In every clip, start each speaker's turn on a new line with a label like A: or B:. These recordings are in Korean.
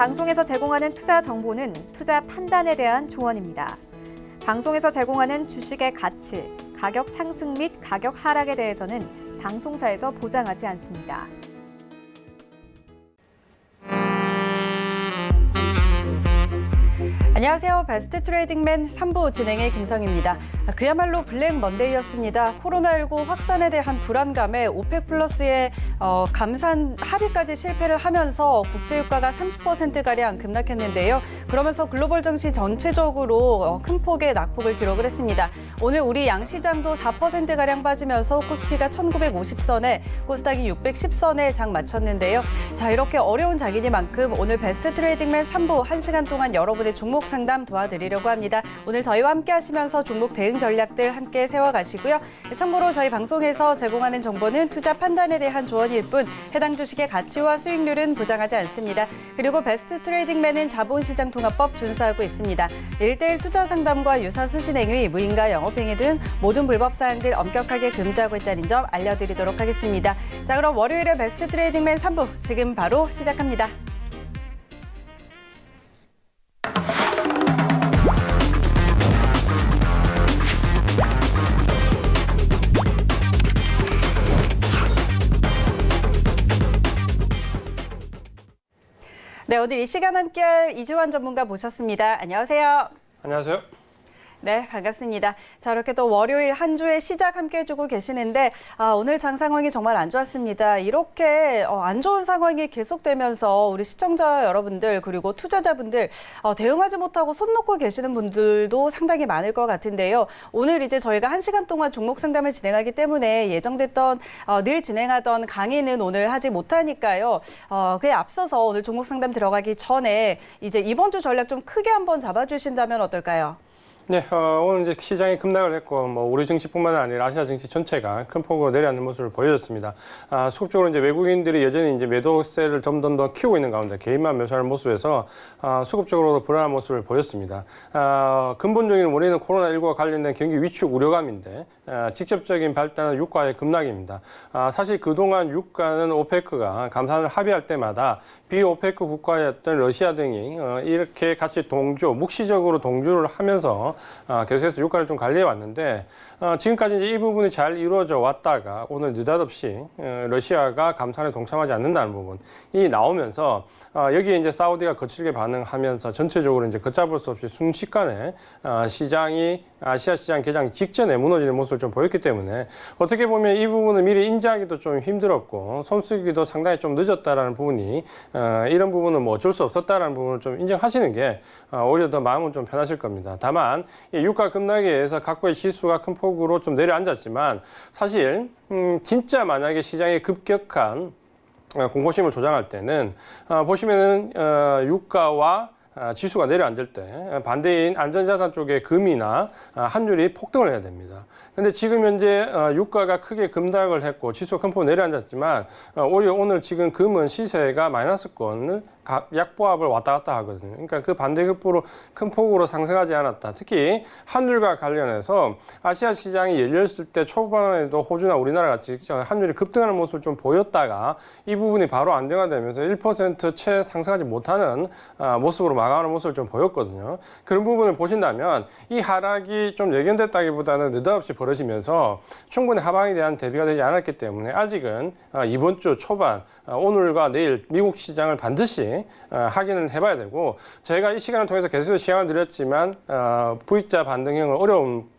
A: 방송에서 제공하는 투자 정보는 투자 판단에 대한 조언입니다. 방송에서 제공하는 주식의 가치, 가격 상승 및 가격 하락에 대해서는 방송사에서 보장하지 않습니다.
B: 안녕하세요. 베스트 트레이딩맨 3부 진행의 김성희입니다. 그야말로 블랙 먼데이였습니다. 코로나19 확산에 대한 불안감에 오펙 플러스의 감산 합의까지 실패를 하면서 국제유가가 30%가량 급락했는데요. 그러면서 글로벌 증시 전체적으로 큰 폭의 낙폭을 기록을 했습니다. 오늘 우리 양시장도 4%가량 빠지면서 코스피가 1950선에 코스닥이 610선에 장 마쳤는데요. 자, 이렇게 어려운 장이니만큼 오늘 베스트 트레이딩맨 3부 1시간 동안 여러분의 종목 상담 도와드리려고 합니다. 오늘 저희와 함께 하시면서 종목 대응 전략들 함께 세워가시고요. 참고로 저희 방송에서 제공하는 정보는 투자 판단에 대한 조언일 뿐 해당 주식의 가치와 수익률은 보장하지 않습니다. 그리고 베스트 트레이딩맨은 자본시장통합법 준수하고 있습니다. 1:1 투자 상담과 유사 수신행위, 무인가 영업행위 등 모든 불법 사항들 엄격하게 금지하고 있다는 점 알려드리도록 하겠습니다. 자, 그럼 월요일에 베스트 트레이딩맨 3부 지금 바로 시작합니다. 네, 오늘 이 시간 함께할 이주환 전문가 모셨습니다. 안녕하세요.
C: 안녕하세요.
B: 네, 반갑습니다. 자, 이렇게 또 월요일 한 주의 시작 함께 해주고 계시는데 오늘 장 상황이 정말 안 좋았습니다. 이렇게 안 좋은 상황이 계속되면서 우리 시청자 여러분들 그리고 투자자분들 대응하지 못하고 손 놓고 계시는 분들도 상당히 많을 것 같은데요. 오늘 이제 저희가 1시간 동안 종목 상담을 진행하기 때문에 예정됐던 늘 진행하던 강의는 오늘 하지 못하니까요. 그에 앞서서 오늘 종목 상담 들어가기 전에 이제 이번 주 전략 좀 크게 한번 잡아주신다면 어떨까요?
C: 네, 오늘 이제 시장이 급락을 했고, 우리 증시뿐만 아니라 아시아 증시 전체가 큰 폭으로 내려앉는 모습을 보여줬습니다. 수급적으로 이제 외국인들이 여전히 이제 매도세를 점점 더 키우고 있는 가운데 개인만 매수하는 모습에서 수급적으로도 불안한 모습을 보였습니다. 근본적인 원인은 코로나19와 관련된 경기 위축 우려감인데, 직접적인 발단은 유가의 급락입니다. 사실 그동안 유가는 오페크가 감산을 합의할 때마다 비오페크 국가였던 러시아 등이 이렇게 같이 묵시적으로 동조를 하면서 계속해서 유가를 좀 관리해 왔는데 지금까지 이제 이 부분이 잘 이루어져 왔다가 오늘 느닷없이 러시아가 감산에 동참하지 않는다는 부분이 나오면서 여기에 이제 사우디가 거칠게 반응하면서 전체적으로 이제 걷잡을 수 없이 순식간에 시장이 아시아 시장 개장 직전에 무너지는 모습을 좀 보였기 때문에 어떻게 보면 이 부분을 미리 인지하기도 좀 힘들었고 손쓰기도 상당히 좀 늦었다라는 부분이 이런 부분은 뭐 어쩔 수 없었다라는 부분을 좀 인정하시는 게 오히려 더 마음은 좀 편하실 겁니다. 다만 이 유가 급락에 의해서 각국의 지수가 큰 폭으로 좀 내려앉았지만 사실 진짜 만약에 시장의 급격한 공포심을 조장할 때는 보시면은 유가와 지수가 내려앉을 때 반대인 안전자산 쪽의 금이나 환율이 폭등을 해야 됩니다. 근데 지금 현재 유가가 크게 급락을 했고 지수가 큰 폭으로 내려앉았지만 오히려 오늘 지금 금은 시세가 마이너스권을 약보합을 왔다 갔다 하거든요. 그러니까 그 반대급부로 큰 폭으로 상승하지 않았다. 특히 환율과 관련해서 아시아 시장이 열렸을 때 초반에도 호주나 우리나라 같이 환율이 급등하는 모습을 좀 보였다가 이 부분이 바로 안정화되면서 1% 채 상승하지 못하는 모습으로 마감하는 모습을 좀 보였거든요. 그런 부분을 보신다면 이 하락이 좀 예견됐다기보다는 느닷없이 벌어지면서 충분히 하방에 대한 대비가 되지 않았기 때문에 아직은 이번 주 초반 오늘과 내일 미국 시장을 반드시 확인을 해봐야 되고 저희가 이 시간을 통해서 계속해서 시향을 드렸지만 V자 반등형은 어려운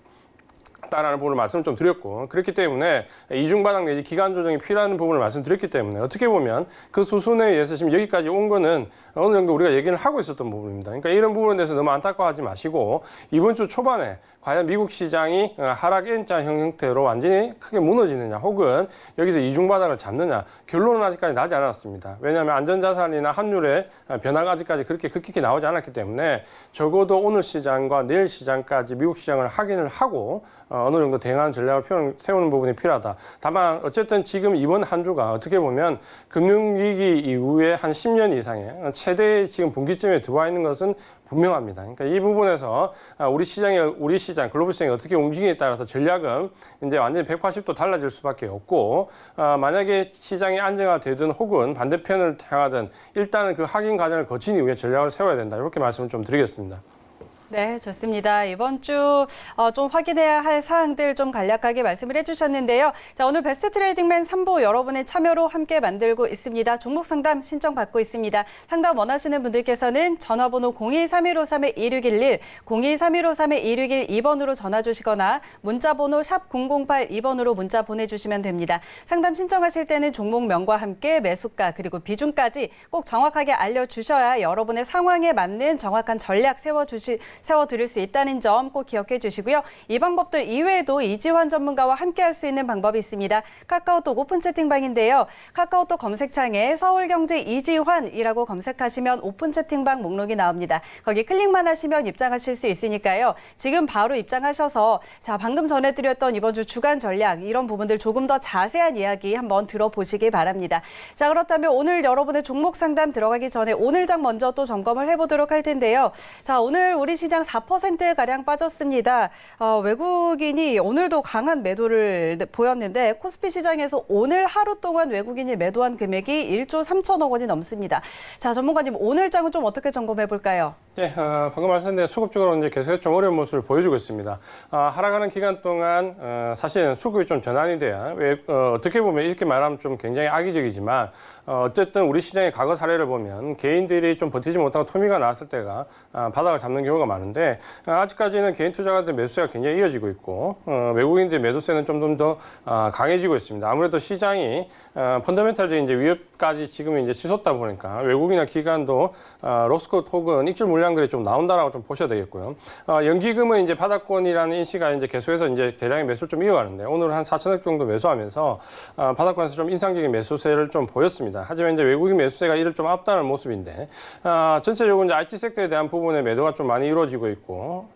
C: 다라는 부분을 말씀을 좀 드렸고 그렇기 때문에 이중바닥 내지 기간 조정이 필요한 부분을 말씀드렸기 때문에 어떻게 보면 그 수순에 의해서 지금 여기까지 온 거는 어느 정도 우리가 얘기를 하고 있었던 부분입니다. 그러니까 이런 부분에 대해서 너무 안타까워하지 마시고 이번 주 초반에 과연 미국 시장이 하락 N자 형태로 완전히 크게 무너지느냐 혹은 여기서 이중바닥을 잡느냐 결론은 아직까지 나지 않았습니다. 왜냐하면 안전자산이나 환율의 변화가 아직까지 그렇게 급격히 나오지 않았기 때문에 적어도 오늘 시장과 내일 시장까지 미국 시장을 확인을 하고 어느 정도 대응하는 전략을 세우는 부분이 필요하다. 다만 어쨌든 지금 이번 한 주가 어떻게 보면 금융위기 이후에 한 10년 이상의 최대의 지금 분기점에 들어와 있는 것은 분명합니다. 그러니까 이 부분에서 우리 시장, 글로벌 시장이 어떻게 움직이냐에 따라서 전략은 이제 완전히 180도 달라질 수밖에 없고, 만약에 시장이 안정화되든 혹은 반대편을 향하든 일단은 그 확인 과정을 거친 이후에 전략을 세워야 된다. 이렇게 말씀을 좀 드리겠습니다.
B: 네, 좋습니다. 이번 주 좀 확인해야 할 사항들 좀 간략하게 말씀을 해주셨는데요. 자, 오늘 베스트 트레이딩맨 3부 여러분의 참여로 함께 만들고 있습니다. 종목 상담 신청받고 있습니다. 상담 원하시는 분들께서는 전화번호 023153-2611, 023153-2612번으로 전화 주시거나 문자번호 샵 0082번으로 문자 보내주시면 됩니다. 상담 신청하실 때는 종목명과 함께 매수가 그리고 비중까지 꼭 정확하게 알려주셔야 여러분의 상황에 맞는 정확한 전략 세워드릴 수 있다는 점 꼭 기억해 주시고요. 이 방법들 이외에도 이지환 전문가와 함께 할 수 있는 방법이 있습니다. 카카오톡 오픈 채팅방인데요. 카카오톡 검색창에 서울경제 이지환이라고 검색하시면 오픈 채팅방 목록이 나옵니다. 거기 클릭만 하시면 입장하실 수 있으니까요. 지금 바로 입장하셔서 자, 방금 전해드렸던 이번 주 주간 전략 이런 부분들 조금 더 자세한 이야기 한번 들어보시기 바랍니다. 자, 그렇다면 오늘 여러분의 종목 상담 들어가기 전에 오늘장 먼저 또 점검을 해보도록 할 텐데요. 자, 오늘 우리 시장 4%가량 빠졌습니다. 외국인이 오늘도 강한 매도를 보였는데 코스피 시장에서 오늘 하루 동안 외국인이 매도한 금액이 1조 3천억 원이 넘습니다. 자, 전문가님 오늘 장은 좀 어떻게 점검해 볼까요?
C: 네, 방금 말씀드린 대로 수급적으로 이제 계속 좀 어려운 모습을 보여주고 있습니다. 하락하는 기간 동안 사실은 수급이 좀 전환이 돼야 어떻게 보면 이렇게 말하면 좀 굉장히 악의적이지만 어쨌든 우리 시장의 과거 사례를 보면 개인들이 좀 버티지 못하고 토미가 나왔을 때가 바닥을 잡는 경우가 많은데 아직까지는 개인 투자가들 매수세가 굉장히 이어지고 있고 외국인들 매도세는 좀 더 강해지고 있습니다. 아무래도 시장이 펀더멘탈적인 이제 위협까지 지금 이제 치솟다 보니까 외국이나 기관도 로스컷 혹은 익절 물량들이 좀 나온다라고 좀 보셔야 되겠고요. 연기금은 이제 바닥권이라는 인시가 이제 계속해서 이제 대량의 매수를 좀 이어가는데 오늘 한 4천억 정도 매수하면서 바닥권에서 좀 인상적인 매수세를 좀 보였습니다. 하지만 이제 외국인 매수세가 이를 좀 앞다는 모습인데 전체적으로 이제 IT 섹터에 대한 부분의 매도가 좀 많이 이루어지고 있고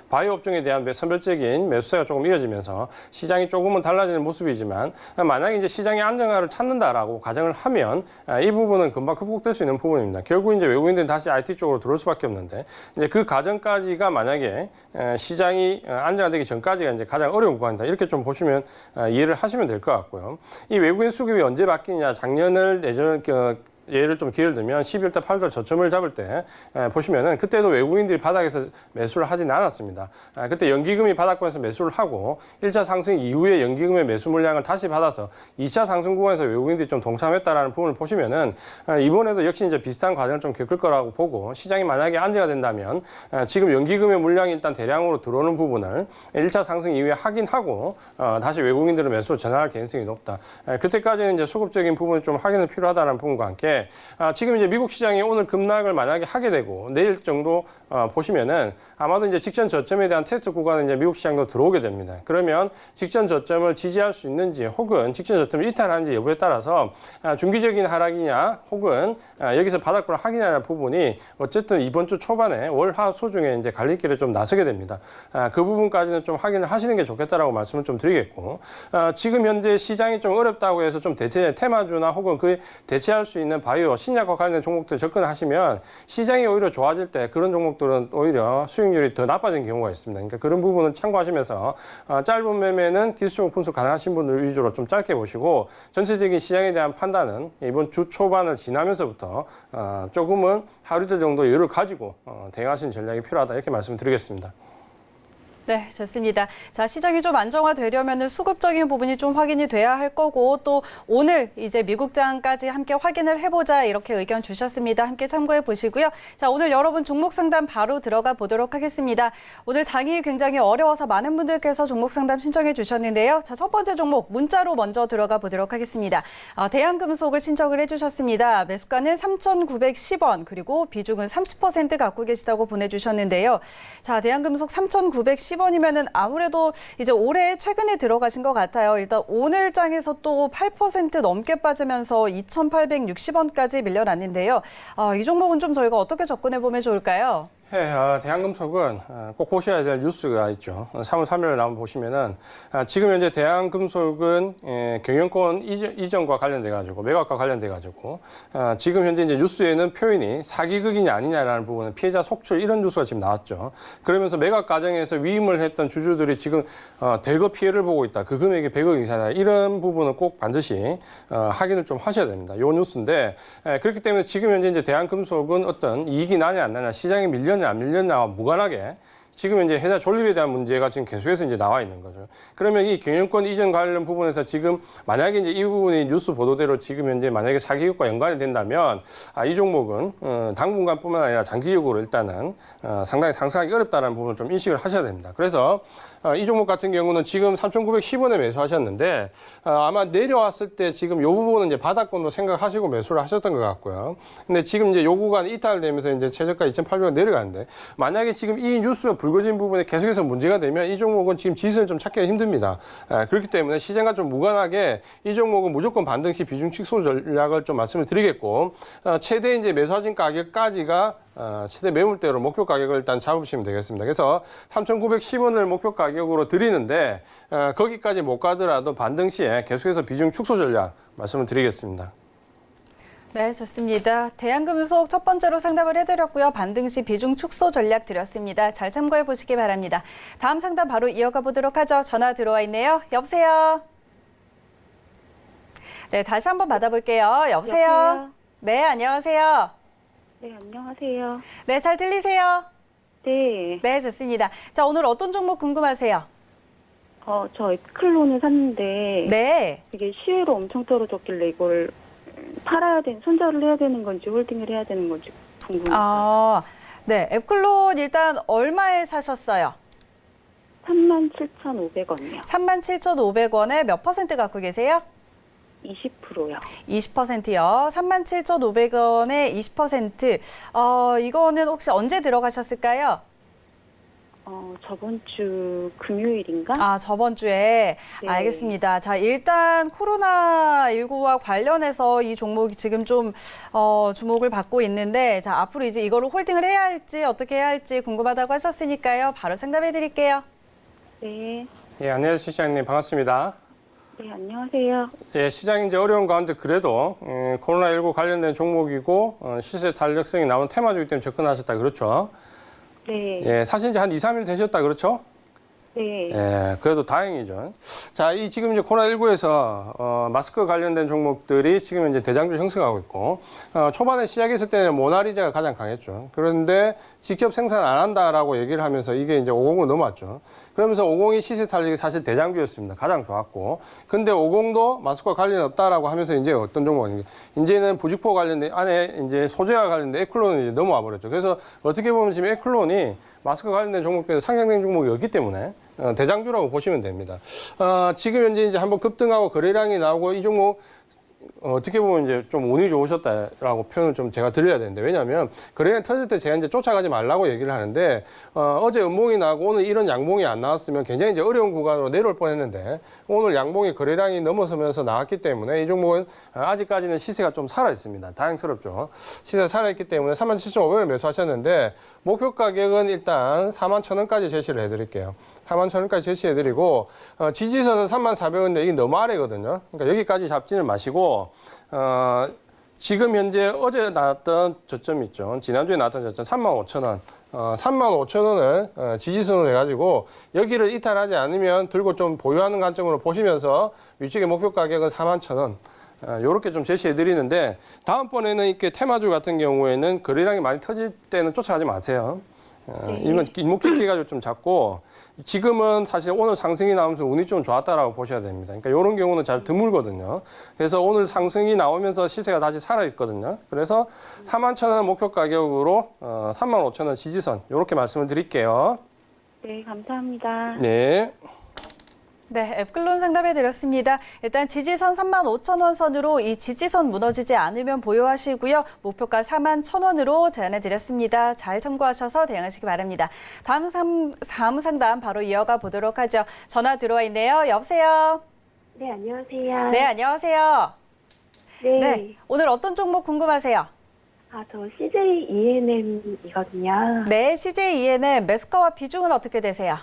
C: 바이오 업종에 대한 선별적인 매수세가 조금 이어지면서 시장이 조금은 달라지는 모습이지만 만약에 이제 시장이 안정화를 찾는다라고 가정을 하면 이 부분은 금방 극복될 수 있는 부분입니다. 결국 이제 외국인들은 다시 IT 쪽으로 들어올 수밖에 없는데 이제 그 과정까지가 만약에 시장이 안정화되기 전까지가 이제 가장 어려운 구간이다. 이렇게 좀 보시면 이해를 하시면 될 것 같고요. 이 외국인 수급이 언제 바뀌냐? 작년을 예를 좀 기회를 들면 11월, 8월 저점을 잡을 때 보시면은 그때도 외국인들이 바닥에서 매수를 하진 않았습니다. 그때 연기금이 바닥권에서 매수를 하고 1차 상승 이후에 연기금의 매수 물량을 다시 받아서 2차 상승 구간에서 외국인들이 좀 동참했다라는 부분을 보시면은 이번에도 역시 이제 비슷한 과정을 좀 겪을 거라고 보고 시장이 만약에 안정화된다면 지금 연기금의 물량이 일단 대량으로 들어오는 부분을 1차 상승 이후에 확인하고 다시 외국인들의 매수로 전환할 가능성이 높다. 그때까지는 이제 수급적인 부분이 좀 확인이 필요하다는 부분과 함께 지금 이제 미국 시장이 오늘 급락을 만약에 하게 되고 내일 정도 보시면은 아마도 이제 직전 저점에 대한 테스트 구간은 이제 미국 시장도 들어오게 됩니다. 그러면 직전 저점을 지지할 수 있는지 혹은 직전 저점을 이탈하는지 여부에 따라서 중기적인 하락이냐 혹은 여기서 바닥권을 확인하는 부분이 어쨌든 이번 주 초반에 월, 화, 수 중에 이제 갈림길에 좀 나서게 됩니다. 그 부분까지는 좀 확인을 하시는 게 좋겠다라고 말씀을 좀 드리겠고 지금 현재 시장이 좀 어렵다고 해서 좀 테마주나 혹은 그 대체할 수 있는 바이오, 신약과 관련된 종목들 접근을 하시면 시장이 오히려 좋아질 때 그런 종목들은 오히려 수익률이 더 나빠지는 경우가 있습니다. 그러니까 그런 부분은 참고하시면서 짧은 매매는 기술적 분석 가능하신 분들 위주로 좀 짧게 보시고 전체적인 시장에 대한 판단은 이번 주 초반을 지나면서부터 조금은 하루 이틀 정도 여유를 가지고 대응하시는 전략이 필요하다 이렇게 말씀드리겠습니다.
B: 네, 좋습니다. 자, 시장이 좀 안정화되려면 수급적인 부분이 좀 확인이 돼야 할 거고 또 오늘 이제 미국장까지 함께 확인을 해보자 이렇게 의견 주셨습니다. 함께 참고해 보시고요. 자, 오늘 여러분 종목 상담 바로 들어가 보도록 하겠습니다. 오늘 장이 굉장히 어려워서 많은 분들께서 종목 상담 신청해 주셨는데요. 자, 첫 번째 종목 문자로 먼저 들어가 보도록 하겠습니다. 대한금속을 신청을 해주셨습니다. 매수가는 3,910원 그리고 비중은 30% 갖고 계시다고 보내주셨는데요. 자, 대한금속 3,910원이면은 아무래도 이제 올해 최근에 들어가신 것 같아요. 일단 오늘 장에서 또 8% 넘게 빠지면서 2,860원까지 밀려났는데요. 이 종목은 좀 저희가 어떻게 접근해 보면 좋을까요?
C: 대한금속은 꼭 보셔야 될 뉴스가 있죠. 3월 3일에 나온 보시면은 지금 현재 대한금속은 경영권 이전과 관련돼 가지고 매각과 관련돼 가지고 지금 현재 이제 뉴스에는 표현이 사기극이냐 아니냐라는 부분은 피해자 속출 이런 뉴스가 지금 나왔죠. 그러면서 매각 과정에서 위임을 했던 주주들이 지금 대거 피해를 보고 있다. 그 금액이 100억 이상이다. 이런 부분은 꼭 반드시 확인을 좀 하셔야 됩니다. 요 뉴스인데 그렇기 때문에 지금 현재 이제 대한금속은 어떤 이익이 나냐 안 나냐 시장에 밀렸냐 안 밀렸냐와 무관하게 지금 이제 회사 존립에 대한 문제가 지금 계속해서 이제 나와 있는 거죠. 그러면 이 경영권 이전 관련 부분에서 지금 만약에 이제 이 부분이 뉴스 보도대로 지금 현재 만약에 사기극과 연관이 된다면 이 종목은 당분간뿐만 아니라 장기적으로 일단은 상당히 상승하기 어렵다는 부분을 좀 인식을 하셔야 됩니다. 그래서 이 종목 같은 경우는 지금 3,910원에 매수하셨는데 아마 내려왔을 때 지금 요 부분은 이제 바닥권으로 생각하시고 매수를 하셨던 것 같고요. 근데 지금 이제 요 구간 이탈되면서 이제 최저가 2,800원 내려가는데 만약에 지금 이 뉴스가 불거진 부분에 계속해서 문제가 되면 이 종목은 지금 지수를 좀 찾기가 힘듭니다. 그렇기 때문에 시장과 좀 무관하게 이 종목은 무조건 반등 시 비중 축소 전략을 좀 말씀을 드리겠고 최대 이제 매수하신 가격까지가 최대 매물대로 목표 가격을 일단 잡으시면 되겠습니다. 그래서 3,910원을 목표 가격으로 드리는데 거기까지 못 가더라도 반등 시에 계속해서 비중 축소 전략 말씀을 드리겠습니다.
B: 네, 좋습니다. 대한금속 첫 번째로 상담을 해드렸고요. 반등 시 비중 축소 전략 드렸습니다. 잘 참고해 보시기 바랍니다. 다음 상담 바로 이어가 보도록 하죠. 전화 들어와 있네요. 여보세요? 네, 다시 한번 받아볼게요. 여보세요? 네, 안녕하세요.
D: 네, 안녕하세요.
B: 네, 잘 들리세요?
D: 네,
B: 네, 좋습니다. 자, 오늘 어떤 종목 궁금하세요?
D: 저 에클론을 샀는데
B: 네.
D: 이게 시외로 엄청 떨어졌길래 이걸 팔아야 손절을 해야 되는 건지 홀딩을 해야 되는 건지 궁금해요.
B: 네, 앱클론 일단 얼마에 사셨어요?
D: 37,500원이요.
B: 37,500원에 몇 퍼센트 갖고 계세요?
D: 20%요.
B: 20%요. 37,500원에 20%. 이거는 혹시 언제 들어가셨을까요?
D: 저번 주 금요일인가?
B: 저번 주에.
D: 네.
B: 알겠습니다. 자, 일단 코로나19와 관련해서 이 종목이 지금 좀 주목을 받고 있는데, 자, 앞으로 이제 이거를 홀딩을 해야 할지 어떻게 해야 할지 궁금하다고 하셨으니까요. 바로 상담해 드릴게요.
D: 네.
C: 예, 안녕하세요, 시장님. 반갑습니다.
D: 네, 안녕하세요.
C: 예, 시장이 이제 어려운 가운데 그래도 코로나19 관련된 종목이고 시세 탄력성이 나온 테마주기 때문에 접근하셨다. 그렇죠?
D: 네.
C: 예, 사실 이제 한 2, 3일 되셨다. 그렇죠?
D: 네.
C: 예, 그래도 다행이죠. 자, 이 지금 이제 코로나19에서 마스크 관련된 종목들이 지금 이제 대장주 형성하고 있고 초반에 시작했을 때는 모나리자가 가장 강했죠. 그런데 직접 생산 안 한다라고 얘기를 하면서 이게 이제 50으로 넘어왔죠. 그러면서 50이 시세 탄력이 사실 대장주였습니다. 가장 좋았고. 근데 50도 마스크와 관련이 없다라고 하면서 이제 어떤 종목이 이제는 부직포 관련된 안에 이제 소재와 관련된 에클론이 이제 넘어와 버렸죠. 그래서 어떻게 보면 지금 에클론이 마스크 관련된 종목에서 상향된 종목이 없기 때문에 대장주라고 보시면 됩니다. 지금 현재 이제 한번 급등하고 거래량이 나오고 이 종목 어떻게 보면 이제 좀 운이 좋으셨다라고 표현을 좀 제가 드려야 되는데 왜냐하면 거래량 터질 때 제가 이제 쫓아가지 말라고 얘기를 하는데 어제 음봉이 나고 오늘 이런 양봉이 안 나왔으면 굉장히 이제 어려운 구간으로 내려올 뻔했는데 오늘 양봉이 거래량이 넘어서면서 나왔기 때문에 이 종목은 아직까지는 시세가 좀 살아 있습니다. 다행스럽죠. 시세가 살아 있기 때문에 37,500원 매수하셨는데 목표 가격은 일단 41,000원까지 제시를 해드릴게요. 41,000원까지 제시해드리고 지지선은 34,000원인데 이게 너무 아래거든요. 그러니까 여기까지 잡지는 마시고 지금 현재 어제 나왔던 저점 있죠. 지난주에 나왔던 저점 35,000원. 35,000원을 지지선으로 해가지고 여기를 이탈하지 않으면 들고 좀 보유하는 관점으로 보시면서 위쪽의 목표 가격은 41,000원. 요렇게 좀 제시해드리는데 다음번에는 이렇게 테마주 같은 경우에는 거래량이 많이 터질 때는 쫓아가지 마세요. 이건 일목적기 가지고 좀 잡고 지금은 사실 오늘 상승이 나오면서 운이 좀 좋았다라고 보셔야 됩니다. 그러니까 이런 경우는 잘 드물거든요. 그래서 오늘 상승이 나오면서 시세가 다시 살아있거든요. 그래서 41,000원 목표 가격으로 35,000원 지지선 이렇게 말씀을 드릴게요.
D: 네, 감사합니다.
C: 네.
B: 네, 앱클론 상담해 드렸습니다. 일단 지지선 35,000원 선으로 이 지지선 무너지지 않으면 보유하시고요. 목표가 41,000원으로 제안해 드렸습니다. 잘 참고하셔서 대응하시기 바랍니다. 다음 상담 바로 이어가 보도록 하죠. 전화 들어와 있네요. 여보세요?
D: 네, 안녕하세요.
B: 네, 안녕하세요.
D: 네.
B: 네, 오늘 어떤 종목 궁금하세요?
E: 저 CJ ENM이거든요.
B: 네, CJ ENM 매수가와 비중은 어떻게 되세요?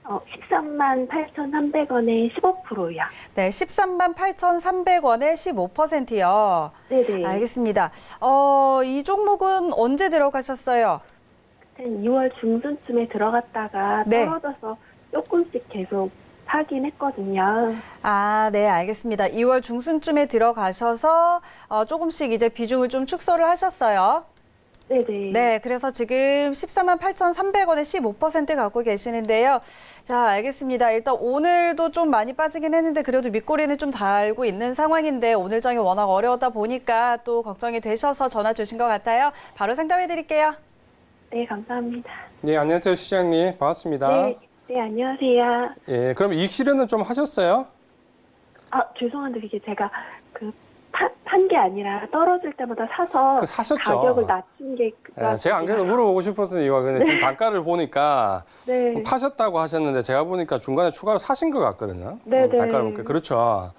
E: 13만 8,300원에 15%요.
B: 네, 13만 8,300원에 15%요.
E: 네네.
B: 알겠습니다. 이 종목은 언제 들어가셨어요?
E: 한 2월 중순쯤에 들어갔다가
B: 네.
E: 떨어져서 조금씩 계속 사긴 했거든요.
B: 아, 네, 알겠습니다. 2월 중순쯤에 들어가셔서 조금씩 이제 비중을 좀 축소를 하셨어요.
E: 네네.
B: 네, 그래서 지금 14만 8,300원에 15% 갖고 계시는데요. 자, 알겠습니다. 일단 오늘도 좀 많이 빠지긴 했는데 그래도 밑꼬리는 좀 달고 있는 상황인데 오늘 장이 워낙 어려웠다 보니까 또 걱정이 되셔서 전화 주신 것 같아요. 바로 상담해 드릴게요.
E: 네, 감사합니다.
C: 네, 안녕하세요, 시장님. 반갑습니다.
E: 네, 안녕하세요.
C: 예, 그럼 이익 실현은 좀 하셨어요?
E: 죄송한데 이게 제가 판 게 아니라 떨어질 때마다 사서
C: 사셨죠?
E: 가격을 낮춘 게
C: 예, 제가 안 그래도 물어보고 싶었던 이유가 근데 지금 단가를 보니까
E: 네.
C: 파셨다고 하셨는데 제가 보니까 중간에 추가로 사신 것 같거든요.
E: 네네.
C: 단가를 보니까 그렇죠.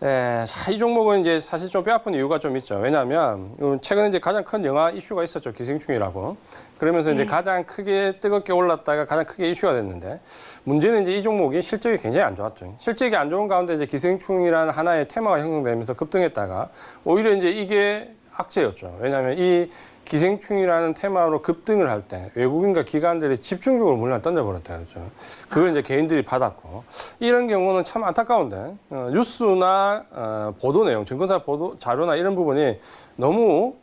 C: 예, 자, 이 종목은 이제 사실 좀 뼈아픈 이유가 좀 있죠. 왜냐하면 최근에 이제 가장 큰 영화 이슈가 있었죠. 기생충이라고. 그러면서 이제 가장 크게 뜨겁게 올랐다가 가장 크게 이슈가 됐는데 문제는 이제 이 종목이 실적이 굉장히 안 좋았죠. 실적이 안 좋은 가운데 이제 기생충이라는 하나의 테마가 형성되면서 급등했다가 오히려 이제 이게 악재였죠. 왜냐하면 이 기생충이라는 테마로 급등을 할 때 외국인과 기관들이 집중적으로 물량을 던져버렸다 그렇죠. 그걸 이제 개인들이 받았고 이런 경우는 참 안타까운데 뉴스나 보도 내용, 증권사 보도 자료나 이런 부분이 너무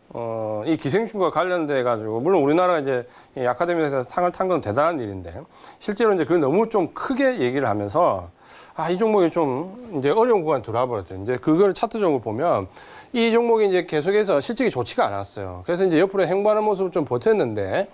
C: 이 기생충과 관련돼 가지고 물론 우리나라가 이제 이 아카데미에서 상을 탄 건 대단한 일인데 실제로 이제 그걸 너무 좀 크게 얘기를 하면서 이 종목이 좀 이제 어려운 구간에 들어와 버렸죠. 이제 그걸 차트적으로 보면 이 종목이 이제 계속해서 실적이 좋지가 않았어요. 그래서 이제 옆으로 행보하는 모습을 좀 버텼는데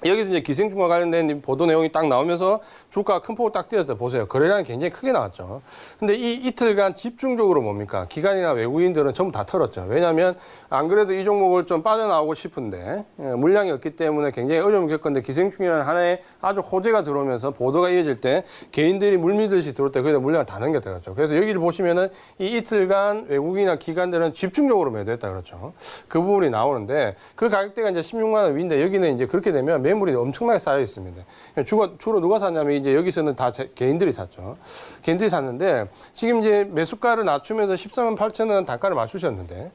C: 여기서 이제 기생충과 관련된 보도 내용이 딱 나오면서 주가가 큰 폭으로 딱 뛰었죠. 보세요. 거래량이 굉장히 크게 나왔죠. 근데 이 이틀간 집중적으로 뭡니까? 기관이나 외국인들은 전부 다 털었죠. 왜냐하면 안 그래도 이 종목을 좀 빠져나오고 싶은데 물량이 없기 때문에 굉장히 어려움을 겪었는데 기생충이라는 하나의 아주 호재가 들어오면서 보도가 이어질 때 개인들이 물밀듯이 들어올 때 거기다 물량을 다 넘겼다 그렇죠. 그래서 여기를 보시면은 이 이틀간 외국인이나 기관들은 집중적으로 매도했다 그렇죠. 그 부분이 나오는데 그 가격대가 이제 16만 원 위인데 여기는 이제 그렇게 되면 매물이 엄청나게 쌓여 있습니다. 주로 누가 샀냐면 이제 여기서는 다 개인들이 샀죠. 개인들이 샀는데 지금 이제 매수가를 낮추면서 14만 8천 원 단가를 맞추셨는데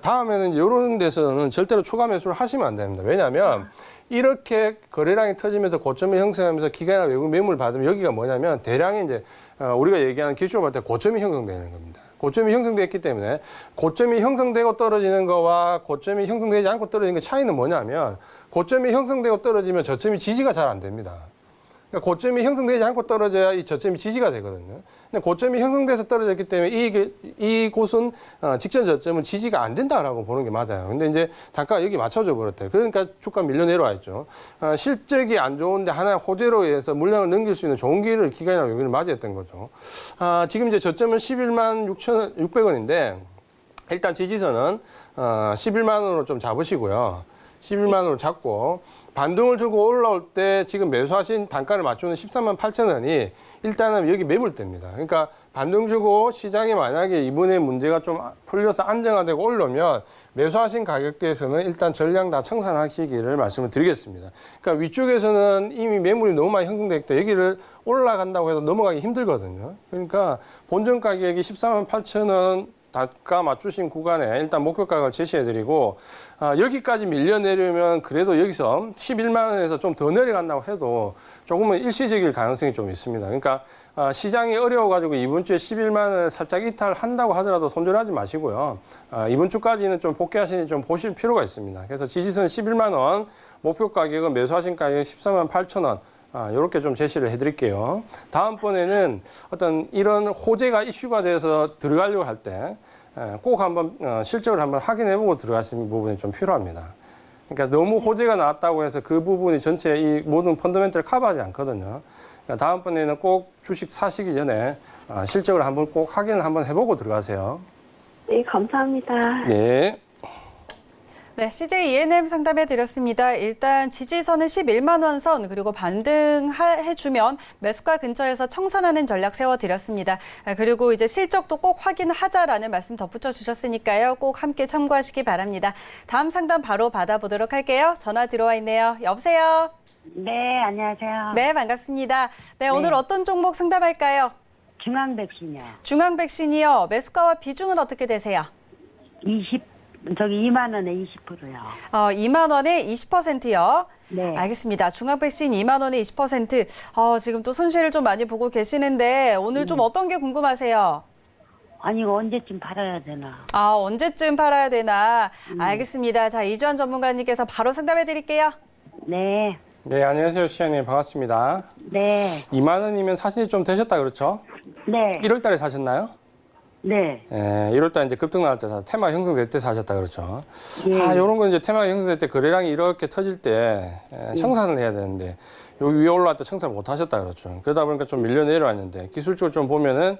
C: 다음에는 이런 데서는 절대로 추가 매수를 하시면 안 됩니다. 왜냐하면 이렇게 거래량이 터지면서 고점이 형성하면서 기관이나 외국 매물 받으면 여기가 뭐냐면 대량의 이제 우리가 얘기하는 기술로 볼 때 고점이 형성되는 겁니다. 고점이 형성됐기 때문에 고점이 형성되고 떨어지는 거와 고점이 형성되지 않고 떨어지는 거 차이는 뭐냐면 고점이 형성되고 떨어지면 저점이 지지가 잘 안 됩니다. 그러니까 고점이 형성되지 않고 떨어져야 이 저점이 지지가 되거든요. 근데 고점이 형성돼서 떨어졌기 때문에 이곳은 직전 저점은 지지가 안 된다라고 보는 게 맞아요. 근데 이제 단가가 여기 맞춰져 버렸대요. 그러니까 주가 밀려 내려와 있죠. 실적이 안 좋은데 하나의 호재로 의해서 물량을 넘길 수 있는 좋은 기회를 기관이나 외국인을 맞이했던 거죠. 지금 이제 저점은 11만 6,600원인데 일단 지지선은 11만 원으로 좀 잡으시고요. 11만 원으로 잡고 반등을 주고 올라올 때 지금 매수하신 단가를 맞추는 13만 8천 원이 일단은 여기 매물대입니다. 그러니까 반등 주고 시장이 만약에 이번에 문제가 좀 풀려서 안정화되고 올라오면 매수하신 가격대에서는 일단 전량 다 청산하시기를 말씀을 드리겠습니다. 그러니까 위쪽에서는 이미 매물이 너무 많이 형성되기 때문에 여기를 올라간다고 해도 넘어가기 힘들거든요. 그러니까 본전 가격이 14만 8천 원 단가 맞추신 구간에 일단 목표 가격을 제시해드리고 여기까지 밀려내려면 그래도 여기서 11만 원에서 좀 더 내려간다고 해도 조금은 일시적일 가능성이 좀 있습니다. 그러니까 시장이 어려워가지고 이번 주에 11만 원을 살짝 이탈한다고 하더라도 손절하지 마시고요. 이번 주까지는 좀 복귀하시니 좀 보실 필요가 있습니다. 그래서 지지선 11만 원, 목표 가격은 매수하신 가격 14만 8천 원. 이렇게 좀 제시를 해드릴게요. 다음번에는 어떤 이런 호재가 이슈가 돼서 들어가려고 할 때 꼭 한번 실적을 한번 확인해보고 들어가시는 부분이 좀 필요합니다. 그러니까 너무 호재가 나왔다고 해서 그 부분이 전체 이 모든 펀더멘트를 커버하지 않거든요. 그러니까 다음번에는 꼭 주식 사시기 전에 실적을 한번 꼭 확인을 한번 해보고 들어가세요.
E: 네, 감사합니다.
C: 네.
B: 네, CJ E&M 상담해 드렸습니다. 일단 지지선은 11만 원 선, 그리고 반등해주면 매수가 근처에서 청산하는 전략 세워드렸습니다. 그리고 이제 실적도 꼭 확인하자라는 말씀 덧붙여 주셨으니까요. 꼭 함께 참고하시기 바랍니다. 다음 상담 바로 받아보도록 할게요. 전화 들어와 있네요. 여보세요?
F: 네, 안녕하세요.
B: 네, 반갑습니다. 네, 오늘 어떤 종목 상담할까요?
F: 중앙백신이요.
B: 중앙백신이요. 매수가와 비중은 어떻게 되세요?
F: 2만 원에 20%요.
B: 2만 원에 20%요.
F: 네.
B: 알겠습니다. 중앙백신 2만 원에 20%. 지금 또 손실을 좀 많이 보고 계시는데 오늘 좀 어떤 게 궁금하세요?
F: 아니, 이거 언제쯤 팔아야 되나?
B: 언제쯤 팔아야 되나? 알겠습니다. 자, 이주환 전문가님께서 바로 상담해 드릴게요.
F: 네.
C: 네, 안녕하세요. 시장님 반갑습니다.
F: 네.
C: 2만 원이면 사실이 좀 되셨다 그렇죠?
F: 네.
C: 1월 달에 사셨나요?
F: 네.
C: 예, 1월 달 이제 급등 나올 때 테마 형성될 때 사셨다 그렇죠?
F: 예.
C: 요런 건 이제 테마 형성될 때 거래량이 이렇게 터질 때 청산을 해야 되는데 여기 위에 올라갈 때 청산을 못 하셨다 그렇죠? 그러다 보니까 좀 밀려 내려왔는데 기술적으로 좀 보면은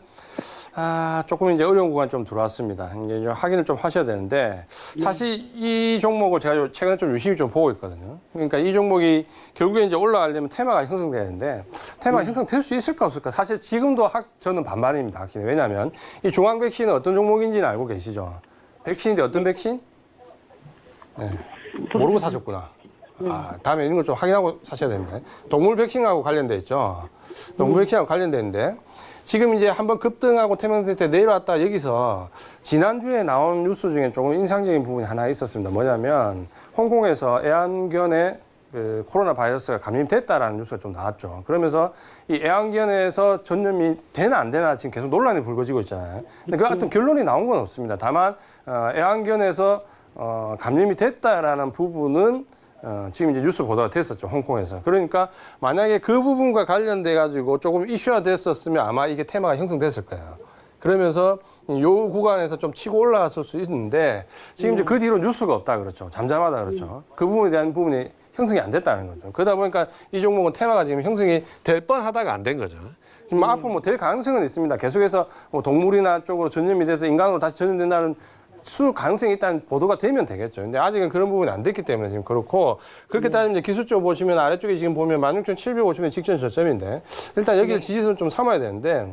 C: 조금 이제 어려운 구간 좀 들어왔습니다. 이제 확인을 좀 하셔야 되는데 사실 이 종목을 제가 최근에 좀 유심히 좀 보고 있거든요. 그러니까 이 종목이 결국에 이제 올라가려면 테마가 형성돼야 되는데 테마가 형성될 수 있을까 없을까? 사실 지금도 저는 반반입니다. 확실히. 왜냐하면 이 중앙백신은 어떤 종목인지는 알고 계시죠? 백신인데 어떤 백신? 네. 모르고 사셨구나. 다음에 이런 걸 좀 확인하고 사셔야 됩니다. 동물 백신하고 관련돼 있죠. 동물 백신하고 관련되는데 지금 이제 한번 급등하고 태명될 때 내려왔다 여기서 지난주에 나온 뉴스 중에 조금 인상적인 부분이 하나 있었습니다. 뭐냐면 홍콩에서 애완견에 그 코로나 바이러스가 감염됐다라는 뉴스가 좀 나왔죠. 그러면서 이 애완견에서 전염이 되나 안 되나 지금 계속 논란이 불거지고 있잖아요. 근데 그 같은 결론이 나온 건 없습니다. 다만 애완견에서 감염이 됐다라는 부분은 지금 이제 뉴스 보도가 됐었죠, 홍콩에서. 그러니까 만약에 그 부분과 관련돼 가지고 조금 이슈화 됐었으면 아마 이게 테마가 형성됐을 거예요. 그러면서 요 구간에서 좀 치고 올라갔을 수 있는데 지금 이제 그 뒤로 뉴스가 없다 그렇죠. 잠잠하다 그렇죠. 그 부분에 대한 부분이 형성이 안 됐다는 거죠. 그러다 보니까 이 종목은 테마가 지금 형성이 될 뻔하다가 안 된 거죠. 지금 앞으로 뭐 될 가능성은 있습니다. 계속해서 뭐 동물이나 쪽으로 전염이 돼서 인간으로 다시 전염된다는 가능성이 일단 보도가 되면 되겠죠. 근데 아직은 그런 부분이 안 됐기 때문에 지금 그렇고, 그렇게 따지면 이제 기술적으로 보시면 아래쪽에 지금 보면 16,750원 직전 저점인데, 일단 여기를 지지선 좀 삼아야 되는데,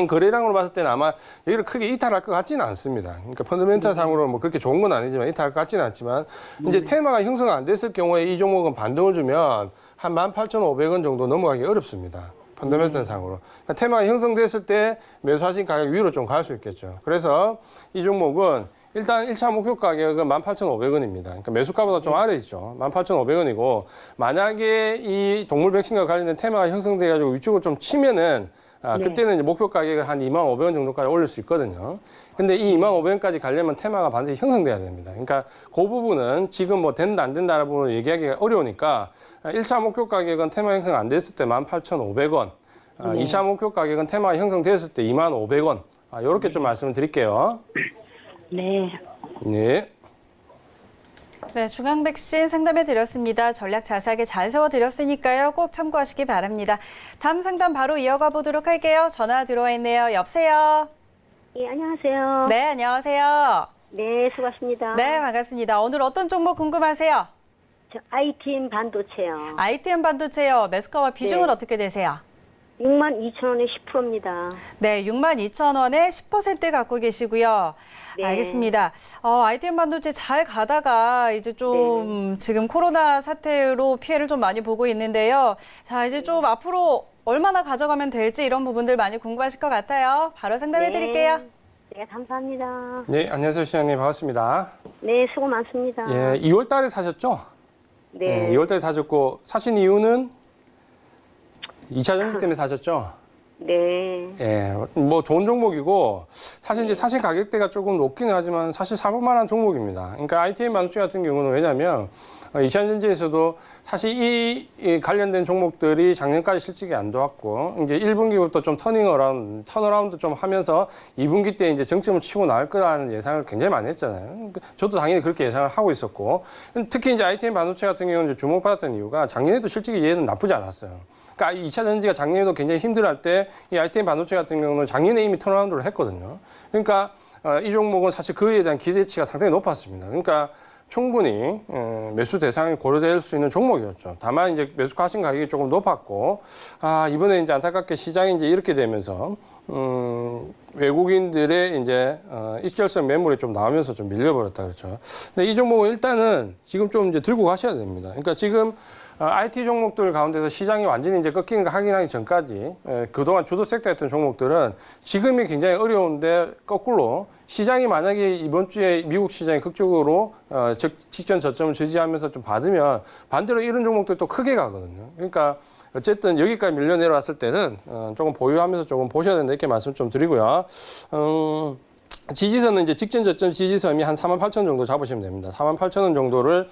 C: 거래량으로 봤을 때는 아마 여기를 크게 이탈할 것 같지는 않습니다. 그러니까 펀더멘탈 상으로 뭐 그렇게 좋은 건 아니지만 이탈할 것 같지는 않지만, 이제 테마가 형성이 안 됐을 경우에 이 종목은 반등을 주면 한 18,500원 정도 넘어가기 어렵습니다. 펀더멘탈 상으로. 그러니까 테마가 형성됐을 때 매수하신 가격 위로 좀 갈 수 있겠죠. 그래서 이 종목은 일단 1차 목표 가격은 18,500원입니다. 그러니까 매수가보다 좀 아래 있죠. 18,500원이고, 만약에 이 동물 백신과 관련된 테마가 형성돼가지고 위쪽으로 좀 치면은 그때는 이제 목표 가격을 한 25,500원 정도까지 올릴 수 있거든요. 근데 이 25,500원까지 가려면 테마가 반드시 형성돼야 됩니다. 그러니까 그 부분은 지금 뭐 된다 안 된다라는 부분을 얘기하기가 어려우니까 1차 목표 가격은 테마 형성 안 됐을 때 18,500원, 2차 목표 가격은 테마 형성됐을 때 25,500원. 이렇게 좀 말씀을 드릴게요.
F: 네.
C: 네.
B: 네, 중앙백신 상담해 드렸습니다. 전략 자세하게 잘 세워드렸으니까요. 꼭 참고하시기 바랍니다. 다음 상담 바로 이어가 보도록 할게요. 전화 들어와 있네요. 여보세요?
G: 예, 안녕하세요.
B: 네, 안녕하세요.
G: 네, 수고하십니다.
B: 네, 반갑습니다. 오늘 어떤 종목 궁금하세요?
G: 저 ITM 반도체요.
B: ITM 반도체요. 매수가와 비중은
G: 네.
B: 어떻게 되세요?
G: 62,000원에 10%입니다.
B: 네, 62,000원에 10% 갖고 계시고요.
G: 네.
B: 알겠습니다. ITM 반도체 잘 가다가 이제 좀 지금 코로나 사태로 피해를 좀 많이 보고 있는데요. 자, 이제 좀 앞으로 얼마나 가져가면 될지 이런 부분들 많이 궁금하실 것 같아요. 바로 상담해 드릴게요.
G: 네, 감사합니다.
C: 네, 안녕하세요. 시장님 반갑습니다.
G: 네, 수고 많습니다.
C: 예, 2월 달에 사셨죠?
G: 네.
C: 2월 달에 사셨고, 사신 이유는 2차 전지 때문에 사셨죠?
G: 네.
C: 예, 뭐 좋은 종목이고, 사실 이제 사실 가격대가 조금 높기는 하지만 사실 사볼만한 종목입니다. 그러니까 ITM 반도체 같은 경우는 왜냐면 2차 전지에서도 사실 이 관련된 종목들이 작년까지 실적이 안 좋았고, 이제 1분기부터 좀 턴어라운드 좀 하면서 2분기 때 이제 정점을 치고 나올 거라는 예상을 굉장히 많이 했잖아요. 저도 당연히 그렇게 예상을 하고 있었고, 특히 이제 ITM 반도체 같은 경우는 이제 주목받았던 이유가 작년에도 실적이 얘는 나쁘지 않았어요. 그러니까 2차 전지가 작년에도 굉장히 힘들어할 때 이 ITM 반도체 같은 경우는 작년에 이미 턴어라운드를 했거든요. 그러니까 이 종목은 사실 그에 대한 기대치가 상당히 높았습니다. 그러니까 충분히 매수 대상이 고려될 수 있는 종목이었죠. 다만 이제 매수하신 가격이 조금 높았고, 이번에 이제 안타깝게 시장이 이제 이렇게 되면서 외국인들의 이제 일결성 매물이 좀 나오면서 좀 밀려버렸다 그렇죠. 근데 이 종목은 일단은 지금 좀 이제 들고 가셔야 됩니다. 그러니까 지금 IT 종목들 가운데서 시장이 완전히 이제 꺾이는 거 확인하기 전까지 그동안 주도 섹터였던 종목들은 지금이 굉장히 어려운데 거꾸로 시장이 만약에 이번 주에 미국 시장이 극적으로 직전 저점을 지지하면서 좀 받으면 반대로 이런 종목들이 또 크게 가거든요. 그러니까 어쨌든 여기까지 밀려 내려왔을 때는 조금 보유하면서 조금 보셔야 된다 이렇게 말씀 좀 드리고요. 지지선은 이제 직전 저점 지지선이 한 48,000원 정도 잡으시면 됩니다. 48,000원 정도를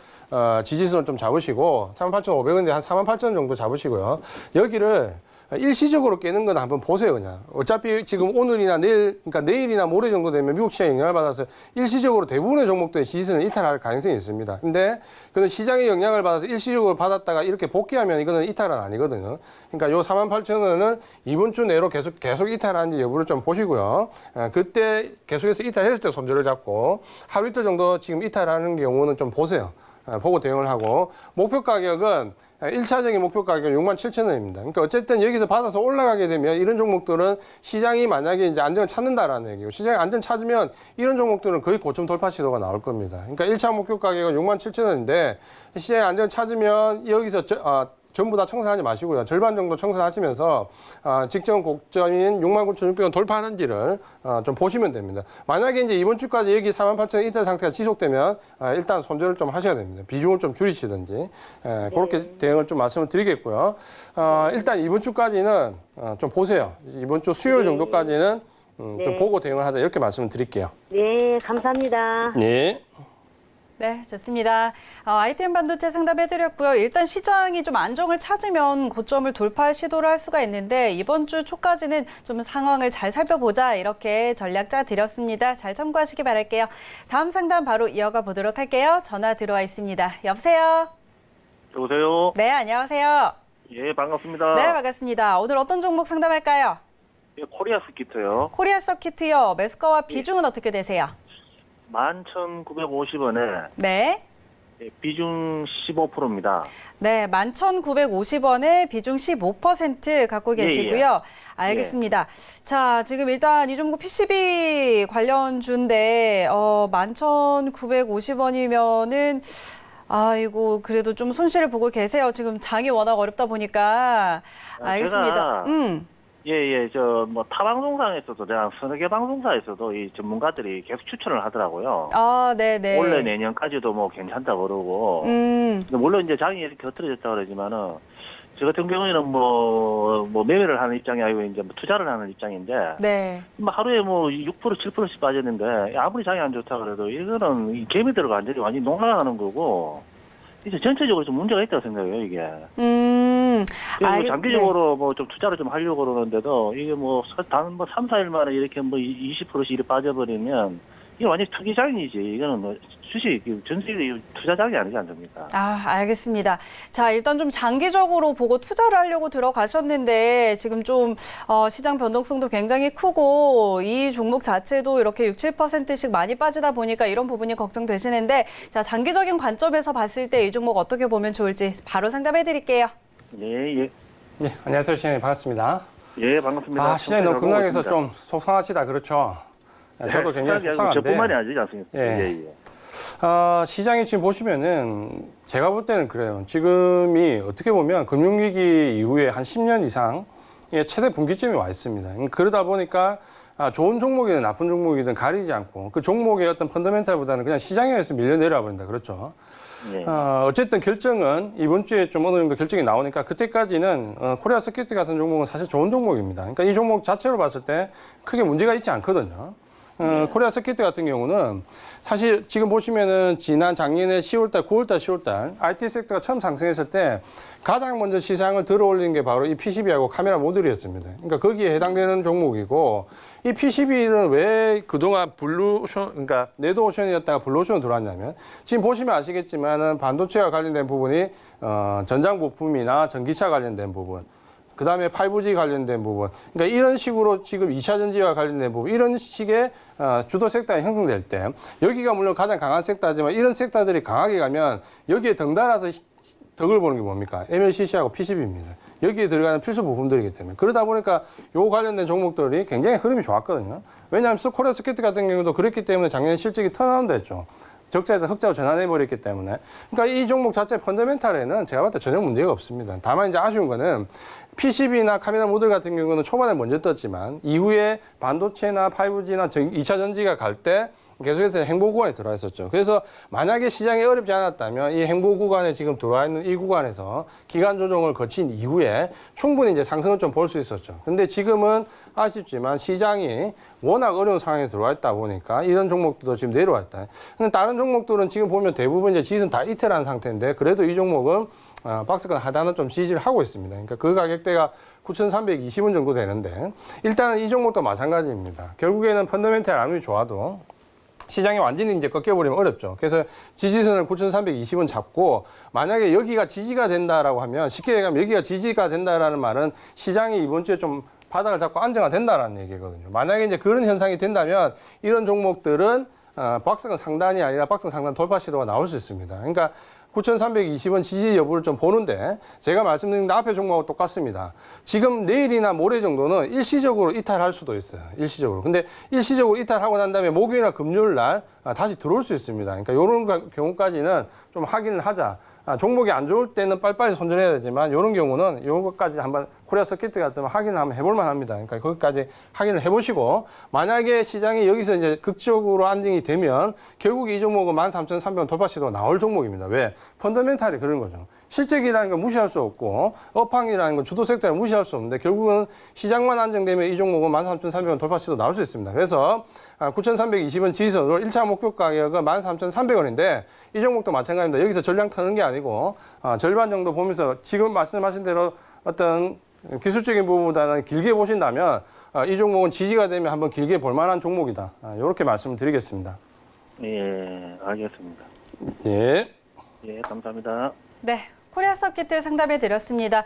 C: 지지선을 좀 잡으시고 38,500원인데 한 48,000원 정도 잡으시고요. 여기를 일시적으로 깨는 건 한번 보세요, 그냥. 어차피 지금 오늘이나 내일, 그러니까 내일이나 모레 정도 되면 미국 시장에 영향을 받아서 일시적으로 대부분의 종목들의 지지선을 이탈할 가능성이 있습니다. 근데 그는 시장의 영향을 받아서 일시적으로 받았다가 이렇게 복귀하면 이거는 이탈은 아니거든요. 그러니까 요 48,000원을 이번 주 내로 계속 이탈하는지 여부를 좀 보시고요. 그때 계속해서 이탈했을 때 손절을 잡고 하루 이틀 정도 지금 이탈하는 경우는 좀 보세요. 보고 대응을 하고 목표 가격은 1차적인 목표 가격은 67,000원입니다. 그러니까 어쨌든 여기서 받아서 올라가게 되면 이런 종목들은 시장이 만약에 이제 안정을 찾는다라는 얘기고 시장이 안정 찾으면 이런 종목들은 거의 고점 돌파 시도가 나올 겁니다. 그러니까 1차 목표 가격은 67,000원인데 시장이 안정을 찾으면 여기서 전부 다 청산하지 마시고요. 절반 정도 청산하시면서 직전 고점인 69,600원 돌파하는지를 좀 보시면 됩니다. 만약에 이제 이번 주까지 여기 48,000원 이탈 상태가 지속되면 일단 손절을 좀 하셔야 됩니다. 비중을 좀 줄이시든지 그렇게 대응을 좀 말씀을 드리겠고요. 일단 이번 주까지는 좀 보세요. 이번 주 수요일 정도까지는 좀 보고 대응을 하자 이렇게 말씀을 드릴게요.
G: 네, 감사합니다.
C: 네.
B: 네, 좋습니다. ITM 반도체 상담해드렸고요. 일단 시장이 좀 안정을 찾으면 고점을 돌파할 시도를 할 수가 있는데 이번 주 초까지는 좀 상황을 잘 살펴보자 이렇게 전략 짜드렸습니다. 잘 참고하시기 바랄게요. 다음 상담 바로 이어가 보도록 할게요. 전화 들어와 있습니다. 여보세요?
H: 여보세요?
B: 네, 안녕하세요.
H: 예, 반갑습니다.
B: 네, 반갑습니다. 오늘 어떤 종목 상담할까요?
H: 예, 코리아 스키트요.
B: 코리아 서키트요. 매수가와 비중은 어떻게 되세요?
H: 11,950원에
B: 네.
H: 비중 15%입니다.
B: 네, 11,950원에 비중 15% 갖고 계시고요. 알겠습니다. 자, 지금 일단 이 종목 PCB 관련주인데 11,950원이면은 아이고 그래도 좀 손실을 보고 계세요. 지금 장이 워낙 어렵다 보니까. 알겠습니다.
H: 뭐 타 방송사에서도 대한 서너 개 방송사에서도 이 전문가들이 계속 추천을 하더라고요.
B: 네네.
H: 올해 내년까지도 뭐 괜찮다 그러고. 근데 물론 이제 장이 이렇게 흩어졌다 그러지만은 저 같은 경우에는 뭐 매매를 하는 입장이 아니고 이제 뭐 투자를 하는 입장인데.
B: 네.
H: 뭐 하루에 뭐 6% 7%씩 빠졌는데 아무리 장이 안 좋다 그래도 이거는 이 개미들과 완전히 농락하는 거고. 이제 전체적으로 좀 문제가 있다고 생각해요, 이게. 장기적으로 뭐 좀 투자를 좀 하려고 그러는데도 이게 뭐 3, 4일 만에 이렇게 뭐 20%씩 이렇게 빠져버리면 이게 완전 투기장이지. 이거는 뭐 주식, 전세 투자장이 아니지 않습니까?
B: 알겠습니다. 자, 일단 좀 장기적으로 보고 투자를 하려고 들어가셨는데 지금 좀 시장 변동성도 굉장히 크고 이 종목 자체도 이렇게 6, 7%씩 많이 빠지다 보니까 이런 부분이 걱정되시는데 자, 장기적인 관점에서 봤을 때 이 종목 어떻게 보면 좋을지 바로 상담해 드릴게요.
H: 예.
C: 네, 안녕하세요. 시장님 반갑습니다.
H: 예, 반갑습니다.
C: 시장이 너무 급락해서 좀 속상하시다 그렇죠? 저도 굉장히 속상한데.
H: 저뿐만이 아니지 않습니까? 예.
C: 시장이 지금 보시면은 제가 볼 때는 그래요. 지금이 어떻게 보면 금융위기 이후에 한 10년 이상 최대 분기점이 와 있습니다. 그러다 보니까 좋은 종목이든 나쁜 종목이든 가리지 않고 그 종목의 어떤 펀더멘탈보다는 그냥 시장에 의해서 밀려 내려와 버린다. 그렇죠?
H: 예.
C: 어쨌든 결정은 이번 주에 좀 어느 정도 결정이 나오니까 그때까지는 코리아 서킷 같은 종목은 사실 좋은 종목입니다. 그러니까 이 종목 자체로 봤을 때 크게 문제가 있지 않거든요. 코리아 서킷 같은 경우는 사실 지금 보시면은 지난 작년에 10월달, 9월달, 10월달 IT 섹터가 처음 상승했을 때 가장 먼저 시장을 들어올린 게 바로 이 PCB하고 카메라 모듈이었습니다. 그러니까 거기에 해당되는 종목이고 이 PCB는 왜 그동안 그러니까 레드오션이었다가 블루오션으로 들어왔냐면 지금 보시면 아시겠지만은 반도체와 관련된 부분이 전장 부품이나 전기차 관련된 부분 그다음에 5G 관련된 부분. 그러니까 이런 식으로 지금 2차 전지와 관련된 부분, 이런 식의 주도 섹터가 형성될 때 여기가 물론 가장 강한 섹터지만 이런 섹터들이 강하게 가면 여기에 덩달아서 덕을 보는 게 뭡니까? MLCC하고 PCB입니다. 여기에 들어가는 필수 부품들이기 때문에. 그러다 보니까 요 관련된 종목들이 굉장히 흐름이 좋았거든요. 왜냐하면 코리아 스케이트 같은 경우도 그랬기 때문에 작년에 실적이 턴어라운드 했죠. 적자에서 흑자로 전환해버렸기 때문에. 그러니까 이 종목 자체 펀더멘탈에는 제가 봤을 때 전혀 문제가 없습니다. 다만 이제 아쉬운 거는 PCB나 카메라 모듈 같은 경우는 초반에 먼저 떴지만 이후에 반도체나 5G나 2차 전지가 갈 때 계속해서 행보 구간에 들어와 있었죠. 그래서 만약에 시장이 어렵지 않았다면 이 행보 구간에 지금 들어와 있는 이 구간에서 기간 조정을 거친 이후에 충분히 이제 상승을 좀 볼 수 있었죠. 근데 지금은 아쉽지만 시장이 워낙 어려운 상황에 들어와 있다 보니까 이런 종목들도 지금 내려와 있다. 근데 다른 종목들은 지금 보면 대부분 이제 지수는 다 이탈한 상태인데 그래도 이 종목은 박스권 하단은 좀 지지를 하고 있습니다. 그러니까 그 가격대가 9,320원 정도 되는데 일단은 이 종목도 마찬가지입니다. 결국에는 펀더멘탈 아무리 좋아도 시장이 완전히 이제 꺾여버리면 어렵죠. 그래서 지지선을 9,320원 잡고 만약에 여기가 지지가 된다라고 하면 쉽게 얘기하면 여기가 지지가 된다라는 말은 시장이 이번 주에 좀 바닥을 잡고 안정화된다라는 얘기거든요. 만약에 이제 그런 현상이 된다면 이런 종목들은 박스권 상단이 아니라 박스권 상단 돌파 시도가 나올 수 있습니다. 그러니까 9,320원 지지 여부를 좀 보는데 제가 말씀드린 앞에 종목하고 똑같습니다. 지금 내일이나 모레 정도는 일시적으로 이탈할 수도 있어요. 일시적으로. 근데 일시적으로 이탈하고 난 다음에 목요일이나 금요일 날 다시 들어올 수 있습니다. 그러니까 이런 경우까지는 좀 확인을 하자. 종목이 안 좋을 때는 빨리빨리 손절해야 되지만 이런 경우는 이런 것까지 한번 코리아 서킷 같은 확인을 한번 해볼 만합니다. 그러니까 거기까지 확인을 해보시고 만약에 시장이 여기서 이제 극적으로 안정이 되면 결국 이 종목은 13,300원 돌파 시도가 나올 종목입니다. 왜? 펀더멘탈이 그런 거죠. 실적이라는 건 무시할 수 없고 업황이라는 건 주도 섹터를 무시할 수 없는데 결국은 시장만 안정되면 이 종목은 13,300원 돌파 시도 나올 수 있습니다. 그래서 9,320원 지지선으로 1차 목표 가격은 13,300원인데 이 종목도 마찬가지입니다. 여기서 전량 터는 게 아니고 절반 정도 보면서 지금 말씀하신 대로 어떤 기술적인 부분보다는 길게 보신다면 이 종목은 지지가 되면 한번 길게 볼 만한 종목이다. 이렇게 말씀을 드리겠습니다.
H: 예, 알겠습니다.
C: 예.
H: 예, 감사합니다.
B: 네. 코리아 서킷을 상담해 드렸습니다.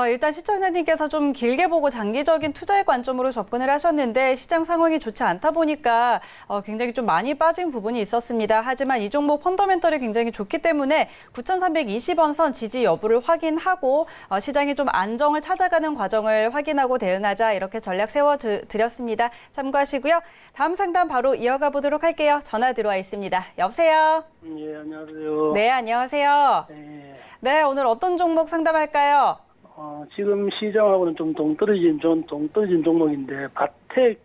B: 일단 시청자님께서 좀 길게 보고 장기적인 투자의 관점으로 접근을 하셨는데 시장 상황이 좋지 않다 보니까 굉장히 좀 많이 빠진 부분이 있었습니다. 하지만 이 종목 펀더멘털이 굉장히 좋기 때문에 9,320원 선 지지 여부를 확인하고 시장이 좀 안정을 찾아가는 과정을 확인하고 대응하자 이렇게 전략 세워드렸습니다. 참고하시고요. 다음 상담 바로 이어가 보도록 할게요. 전화 들어와 있습니다. 여보세요?
I: 예, 안녕하세요.
B: 네, 안녕하세요. 네, 오늘 어떤 종목 상담할까요?
I: 지금 시장하고는 좀 동떨어진 종목인데, 바텍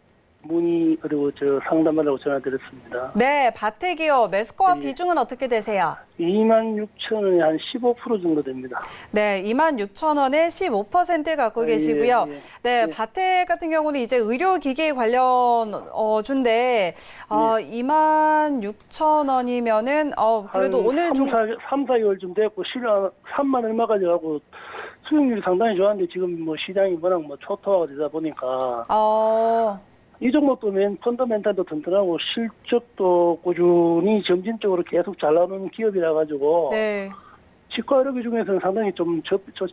I: 문의, 그리고 상담하려고 전화드렸습니다.
B: 네, 바텍이요. 매수가와
I: 예.
B: 비중은 어떻게 되세요?
I: 26,000원에 한 15% 정도 됩니다.
B: 네, 26,000원에 15% 갖고 계시고요.
I: 예.
B: 네, 바텍 같은 경우는 이제 의료기기 관련 주인데 26,000원이면은 그래도 오늘
I: 3, 4개월쯤 됐고, 실은 3만 얼마까지 가고, 수익률이 상당히 좋았는데, 지금 뭐 시장이 워낙 초토화가 되다 보니까, 이 종목도 펀더멘탈도 튼튼하고 실적도 꾸준히 점진적으로 계속 잘 나오는 기업이라 가지고
B: 네.
I: 치과 의료기 중에서는 상당히 좀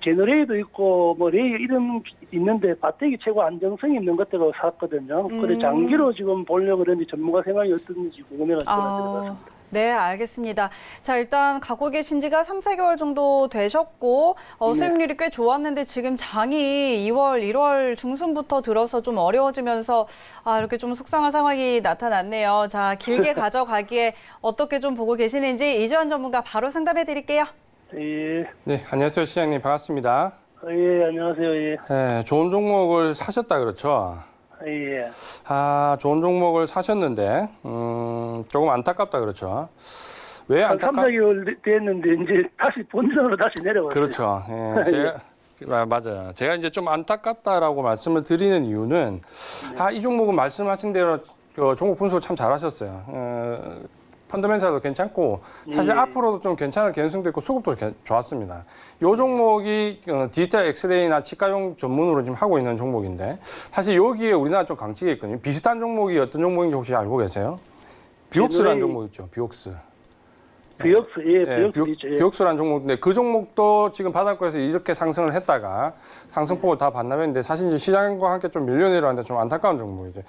I: 제너레이도 있고 뭐 레이 이런 있는데 바텍이 최고 안정성이 있는 것들로 샀거든요. 그래 장기로 지금 보려고 그러는데 전문가 생각이 어떤지 궁금해가지고 들어봤습니다.
B: 네, 알겠습니다. 자, 일단 갖고 계신 지가 3, 4개월 정도 되셨고 수익률이 꽤 좋았는데 지금 장이 2월, 1월 중순부터 들어서 좀 어려워지면서 이렇게 좀 속상한 상황이 나타났네요. 자, 길게 가져가기에 어떻게 좀 보고 계시는지 이주환 전문가 바로 상담해 드릴게요.
I: 예.
C: 네, 안녕하세요, 시장님 반갑습니다.
I: 예, 안녕하세요. 예.
C: 네, 좋은 종목을 사셨다 그렇죠?
I: 예.
C: 좋은 종목을 사셨는데 조금 안타깝다 그렇죠? 왜
I: 한 3, 4개월 됐는데 이제 다시 본전으로 다시 내려왔어요.
C: 그렇죠. 예, 맞아요. 제가 이제 좀 안타깝다라고 말씀을 드리는 이유는 이 종목은 말씀하신 대로 종목 분석을 참 잘하셨어요. 펀더멘탈도 괜찮고 사실 앞으로도 좀 괜찮을 개연성도 있고 수급도 좋았습니다. 이 종목이 디지털 엑스레이나 치과용 전문으로 지금 하고 있는 종목인데 사실 여기에 우리나라 좀 강치가 있거든요. 비슷한 종목이 어떤 종목인지 혹시 알고 계세요? 비옥스라는 종목 있죠. 비옥스.
I: 비역수, 비역수 있죠.
C: 비역수라는 종목인데 그 종목도 지금 바닥권에서 이렇게 상승을 했다가 상승폭을 다 반납했는데 사실 이제 시장과 함께 좀 밀려내려는데 좀 안타까운 종목이죠.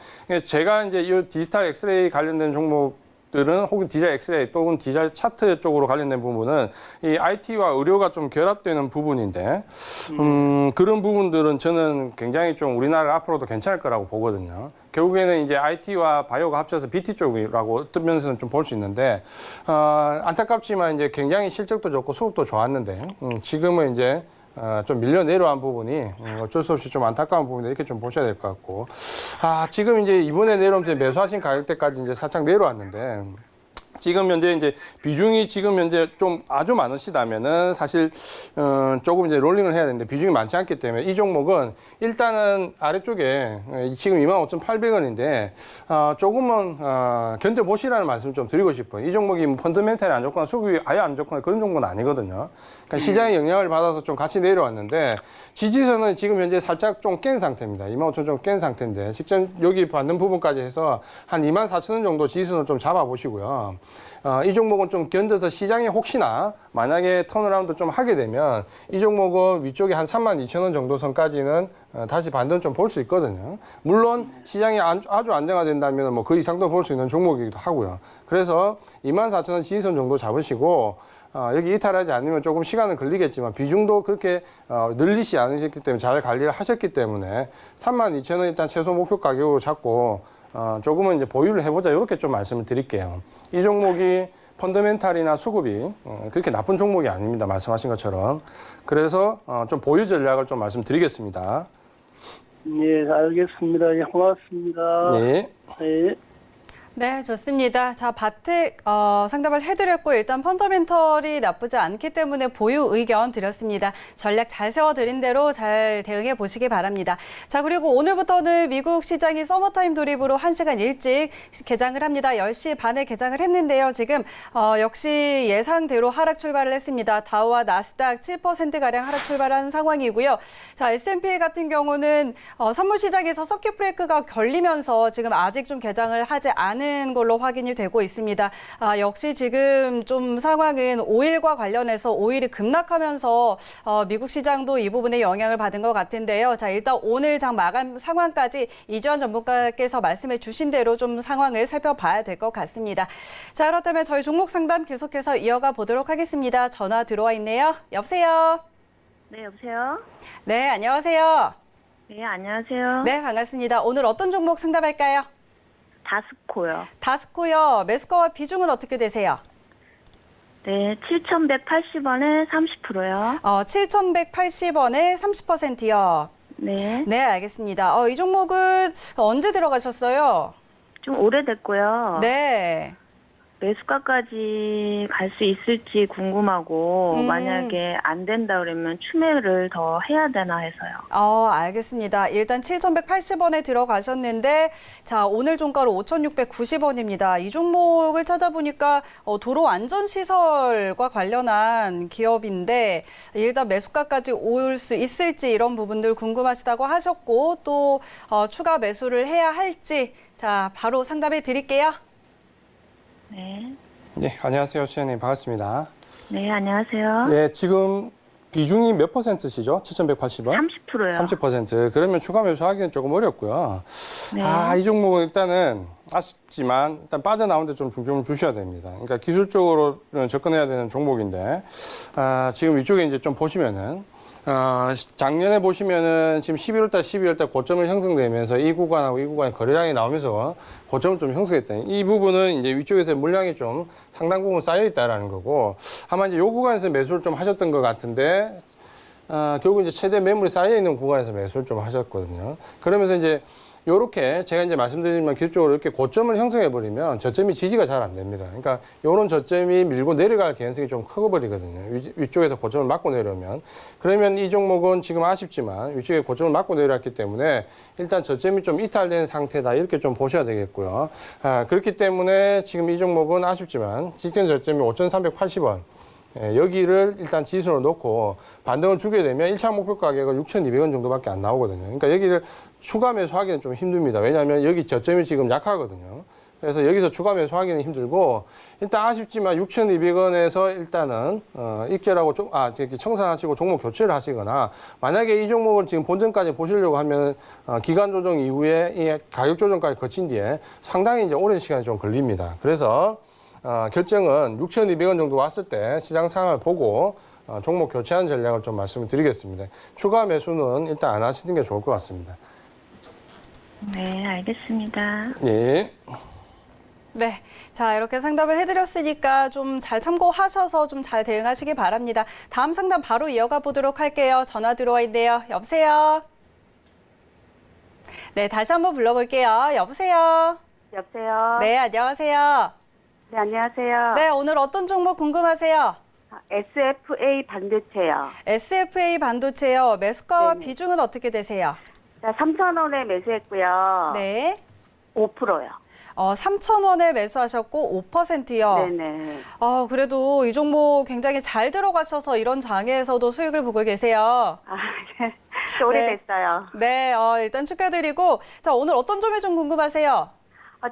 C: 제가 이제 이 디지털 엑스레이 관련된 종목들은 혹은 디지털 엑스레이 또는 디지털 차트 쪽으로 관련된 부분은 이 IT와 의료가 좀 결합되는 부분인데 그런 부분들은 저는 굉장히 좀 우리나라 앞으로도 괜찮을 거라고 보거든요. 결국에는 이제 IT와 바이오가 합쳐서 BT 쪽이라고 어떤 면에서는 좀 볼 수 있는데 안타깝지만 이제 굉장히 실적도 좋고 수급도 좋았는데 지금은 이제 좀 밀려 내려간 부분이 어쩔 수 없이 좀 안타까운 부분이 이렇게 좀 보셔야 될 것 같고 지금 이제 이번에 내려오면서 매수하신 가격대까지 이제 살짝 내려왔는데 지금 현재 이제 비중이 지금 현재 좀 아주 많으시다면은 사실 조금 이제 롤링을 해야 되는데 비중이 많지 않기 때문에 이 종목은 일단은 아래쪽에 지금 25,800원인데 조금은 견뎌 보시라는 말씀 좀 드리고 싶어요. 이 종목이 뭐 펀더멘탈이 안 좋거나 수급이 아예 안 좋거나 그런 종목은 아니거든요. 그러니까 시장의 영향을 받아서 좀 같이 내려왔는데 지지선은 지금 현재 살짝 좀 깬 상태입니다. 25,000원 좀 깬 상태인데 직전 여기 받는 부분까지 해서 한 24,000원 정도 지지선을 좀 잡아보시고요. 이 종목은 좀 견뎌서 시장이 혹시나 만약에 턴어라운드 좀 하게 되면 이 종목은 위쪽에 한 32,000원 정도 선까지는 다시 반등 좀 볼 수 있거든요. 물론 시장이 아주 안정화된다면 뭐 그 이상도 볼 수 있는 종목이기도 하고요. 그래서 24,000원 지지선 정도 잡으시고 여기 이탈하지 않으면 조금 시간은 걸리겠지만 비중도 그렇게 늘리지 않으셨기 때문에 잘 관리를 하셨기 때문에 32,000원 일단 최소 목표 가격으로 잡고 조금은 이제 보유를 해보자 이렇게 좀 말씀을 드릴게요. 이 종목이 펀더멘탈이나 수급이 그렇게 나쁜 종목이 아닙니다. 말씀하신 것처럼. 그래서 좀 보유 전략을 좀 말씀드리겠습니다.
I: 예, 알겠습니다. 예, 고맙습니다.
C: 네.
I: 예.
B: 네, 좋습니다. 자, 바텍 상담을 해드렸고 일단 펀더멘털이 나쁘지 않기 때문에 보유 의견 드렸습니다. 전략 잘 세워드린 대로 잘 대응해 보시기 바랍니다. 자, 그리고 오늘부터는 미국 시장이 서머타임 돌입으로 1시간 일찍 개장을 합니다. 10시 반에 개장을 했는데요. 지금 역시 예상대로 하락 출발을 했습니다. 다우와 나스닥 7%가량 하락 출발한 상황이고요. 자, S&P 같은 경우는 선물 시장에서 서킷 브레이크가 걸리면서 지금 아직 좀 개장을 하지 않은 걸로 확인이 되고 있습니다. 역시 지금 좀 상황은 오일과 관련해서 오일이 급락하면서 미국 시장도 이 부분에 영향을 받은 것 같은데요. 자, 일단 오늘 장 마감 상황까지 이주환 전문가께서 말씀해 주신 대로 좀 상황을 살펴봐야 될 것 같습니다. 자, 그렇다면 저희 종목 상담 계속해서 이어가 보도록 하겠습니다. 전화 들어와 있네요. 여보세요?
G: 네, 여보세요?
B: 네, 안녕하세요.
G: 네, 안녕하세요.
B: 네, 반갑습니다. 오늘 어떤 종목 상담할까요?
G: 다스코요.
B: 다스코요. 매수가와 비중은 어떻게 되세요?
G: 네, 7,180원에 30%요.
B: 7,180원에 30%요.
G: 네,
B: 네, 알겠습니다. 이 종목은 언제 들어가셨어요?
G: 좀 오래됐고요.
B: 네.
G: 매수가까지 갈 수 있을지 궁금하고 만약에 안 된다 그러면 추매를 더 해야 되나 해서요.
B: 알겠습니다. 일단 7,180원에 들어가셨는데 자, 오늘 종가로 5,690원입니다. 이 종목을 찾아보니까 도로 안전 시설과 관련한 기업인데 일단 매수가까지 올 수 있을지 이런 부분들 궁금하시다고 하셨고 또 추가 매수를 해야 할지 자, 바로 상담해 드릴게요.
G: 네.
C: 네, 안녕하세요. 시장님 반갑습니다.
G: 네, 안녕하세요.
C: 네, 지금 비중이 몇 %시죠? 7,180원?
G: 30%요.
C: 30%. 그러면 추가 매수하기는 조금 어렵고요.
G: 네.
C: 이 종목은 일단은 아쉽지만 일단 빠져나오는데 좀 중점을 주셔야 됩니다. 그러니까 기술적으로 접근해야 되는 종목인데 지금 위쪽에 이제 좀 보시면은 작년에 보시면은 지금 11월달, 12월달 고점을 형성되면서 이 구간하고 이 구간에 거래량이 나오면서 고점을 좀 형성했다. 이 부분은 이제 위쪽에서 물량이 좀 상당 부분 쌓여 있다라는 거고 아마 이제 이 구간에서 매수를 좀 하셨던 것 같은데 결국 이제 최대 매물이 쌓여 있는 구간에서 매수를 좀 하셨거든요. 그러면서 이제 요렇게 제가 이제 말씀드리지만 기술적으로 이렇게 고점을 형성해 버리면 저점이 지지가 잘 안 됩니다. 그러니까 요런 저점이 밀고 내려갈 개연성이 좀 커 버리거든요. 위쪽에서 고점을 맞고 내려오면. 그러면 이 종목은 지금 아쉽지만 위쪽에 고점을 맞고 내려왔기 때문에 일단 저점이 좀 이탈된 상태다 이렇게 좀 보셔야 되겠고요. 그렇기 때문에 지금 이 종목은 아쉽지만 직전 저점이 5,380원. 여기를 일단 지수로 놓고 반등을 주게 되면 1차 목표 가격은 6,200원 정도밖에 안 나오거든요. 그러니까 여기를 추가 매수하기는 좀 힘듭니다. 왜냐하면 여기 저점이 지금 약하거든요. 그래서 여기서 추가 매수하기는 힘들고 일단 아쉽지만 6,200원에서 일단은 익절하고 이렇게 청산하시고 종목 교체를 하시거나 만약에 이 종목을 지금 본전까지 보시려고 하면 기간 조정 이후에 이 가격 조정까지 거친 뒤에 상당히 이제 오랜 시간이 좀 걸립니다. 그래서 결정은 6,200원 정도 왔을 때 시장 상황을 보고 종목 교체하는 전략을 좀 말씀을 드리겠습니다. 추가 매수는 일단 안 하시는 게 좋을 것 같습니다.
G: 네, 알겠습니다.
C: 예.
B: 네. 자, 이렇게 상담을 해드렸으니까 좀 잘 참고하셔서 좀 잘 대응하시기 바랍니다. 다음 상담 바로 이어가 보도록 할게요. 전화 들어와 있네요. 여보세요? 네, 다시 한번 불러볼게요. 여보세요?
E: 여보세요?
B: 네, 안녕하세요.
E: 네, 안녕하세요.
B: 네, 오늘 어떤 종목 궁금하세요?
E: SFA 반도체요.
B: SFA 반도체요. 매수가와
E: 네네.
B: 비중은 어떻게 되세요?
E: 자, 3,000원에 매수했고요.
B: 네.
E: 5%요.
B: 3,000원에 매수하셨고 5%요.
E: 네네.
B: 그래도 이 종목 굉장히 잘 들어가셔서 이런 장에서도 수익을 보고 계세요.
E: 아, 네. 오래됐어요.
B: 네, 일단 축하드리고. 자, 오늘 어떤 점이 좀 궁금하세요?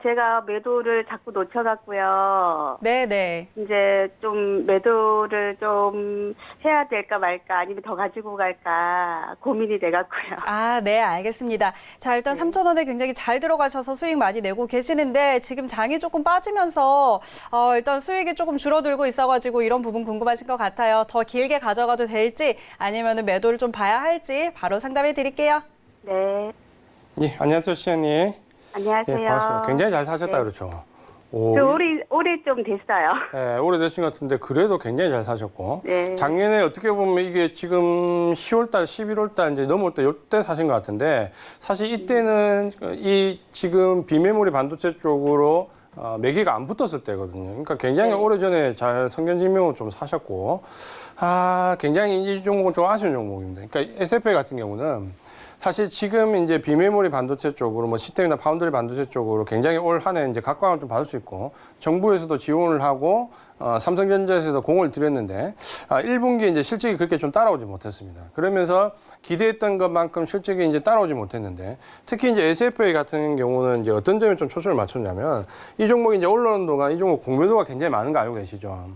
E: 제가 매도를 자꾸 놓쳐갖고요.
B: 네.
E: 이제 좀 매도를 좀 해야 될까 말까 아니면 더 가지고 갈까 고민이 돼갖고요.
B: 네, 알겠습니다. 자, 일단 3,000원에 굉장히 잘 들어가셔서 수익 많이 내고 계시는데 지금 장이 조금 빠지면서 일단 수익이 조금 줄어들고 있어가지고 이런 부분 궁금하신 것 같아요. 더 길게 가져가도 될지 아니면 매도를 좀 봐야 할지 바로 상담해 드릴게요.
E: 네.
C: 예, 안녕하세요, 시장님.
E: 안녕하세요.
C: 예, 반갑습니다. 굉장히 잘 사셨다
E: 네.
C: 그렇죠?
E: 올해 좀 됐어요.
C: 네, 오래되신 것 같은데 그래도 굉장히 잘 사셨고
E: 네.
C: 작년에 어떻게 보면 이게 지금 10월달, 11월달 이제 넘을 때 이때 사신 것 같은데 사실 이때는 이 지금 비메모리 반도체 쪽으로 매기가 안 붙었을 때거든요. 그러니까 굉장히
E: 네.
C: 오래전에 잘 성견지명을 좀 사셨고 굉장히 이 종목은 좀 아쉬운 종목입니다. 그러니까 SFA 같은 경우는 사실 지금 이제 비메모리 반도체 쪽으로 뭐 시스템이나 파운드리 반도체 쪽으로 굉장히 올 한 해 이제 각광을 좀 받을 수 있고 정부에서도 지원을 하고 삼성전자에서도 공을 들였는데 1분기에 이제 실적이 그렇게 좀 따라오지 못했습니다. 그러면서 기대했던 것만큼 실적이 이제 따라오지 못했는데 특히 이제 SFA 같은 경우는 이제 어떤 점에 좀 초점을 맞췄냐면 이 종목이 이제 올라오는 동안 이 종목 공매도가 굉장히 많은 거 알고 계시죠?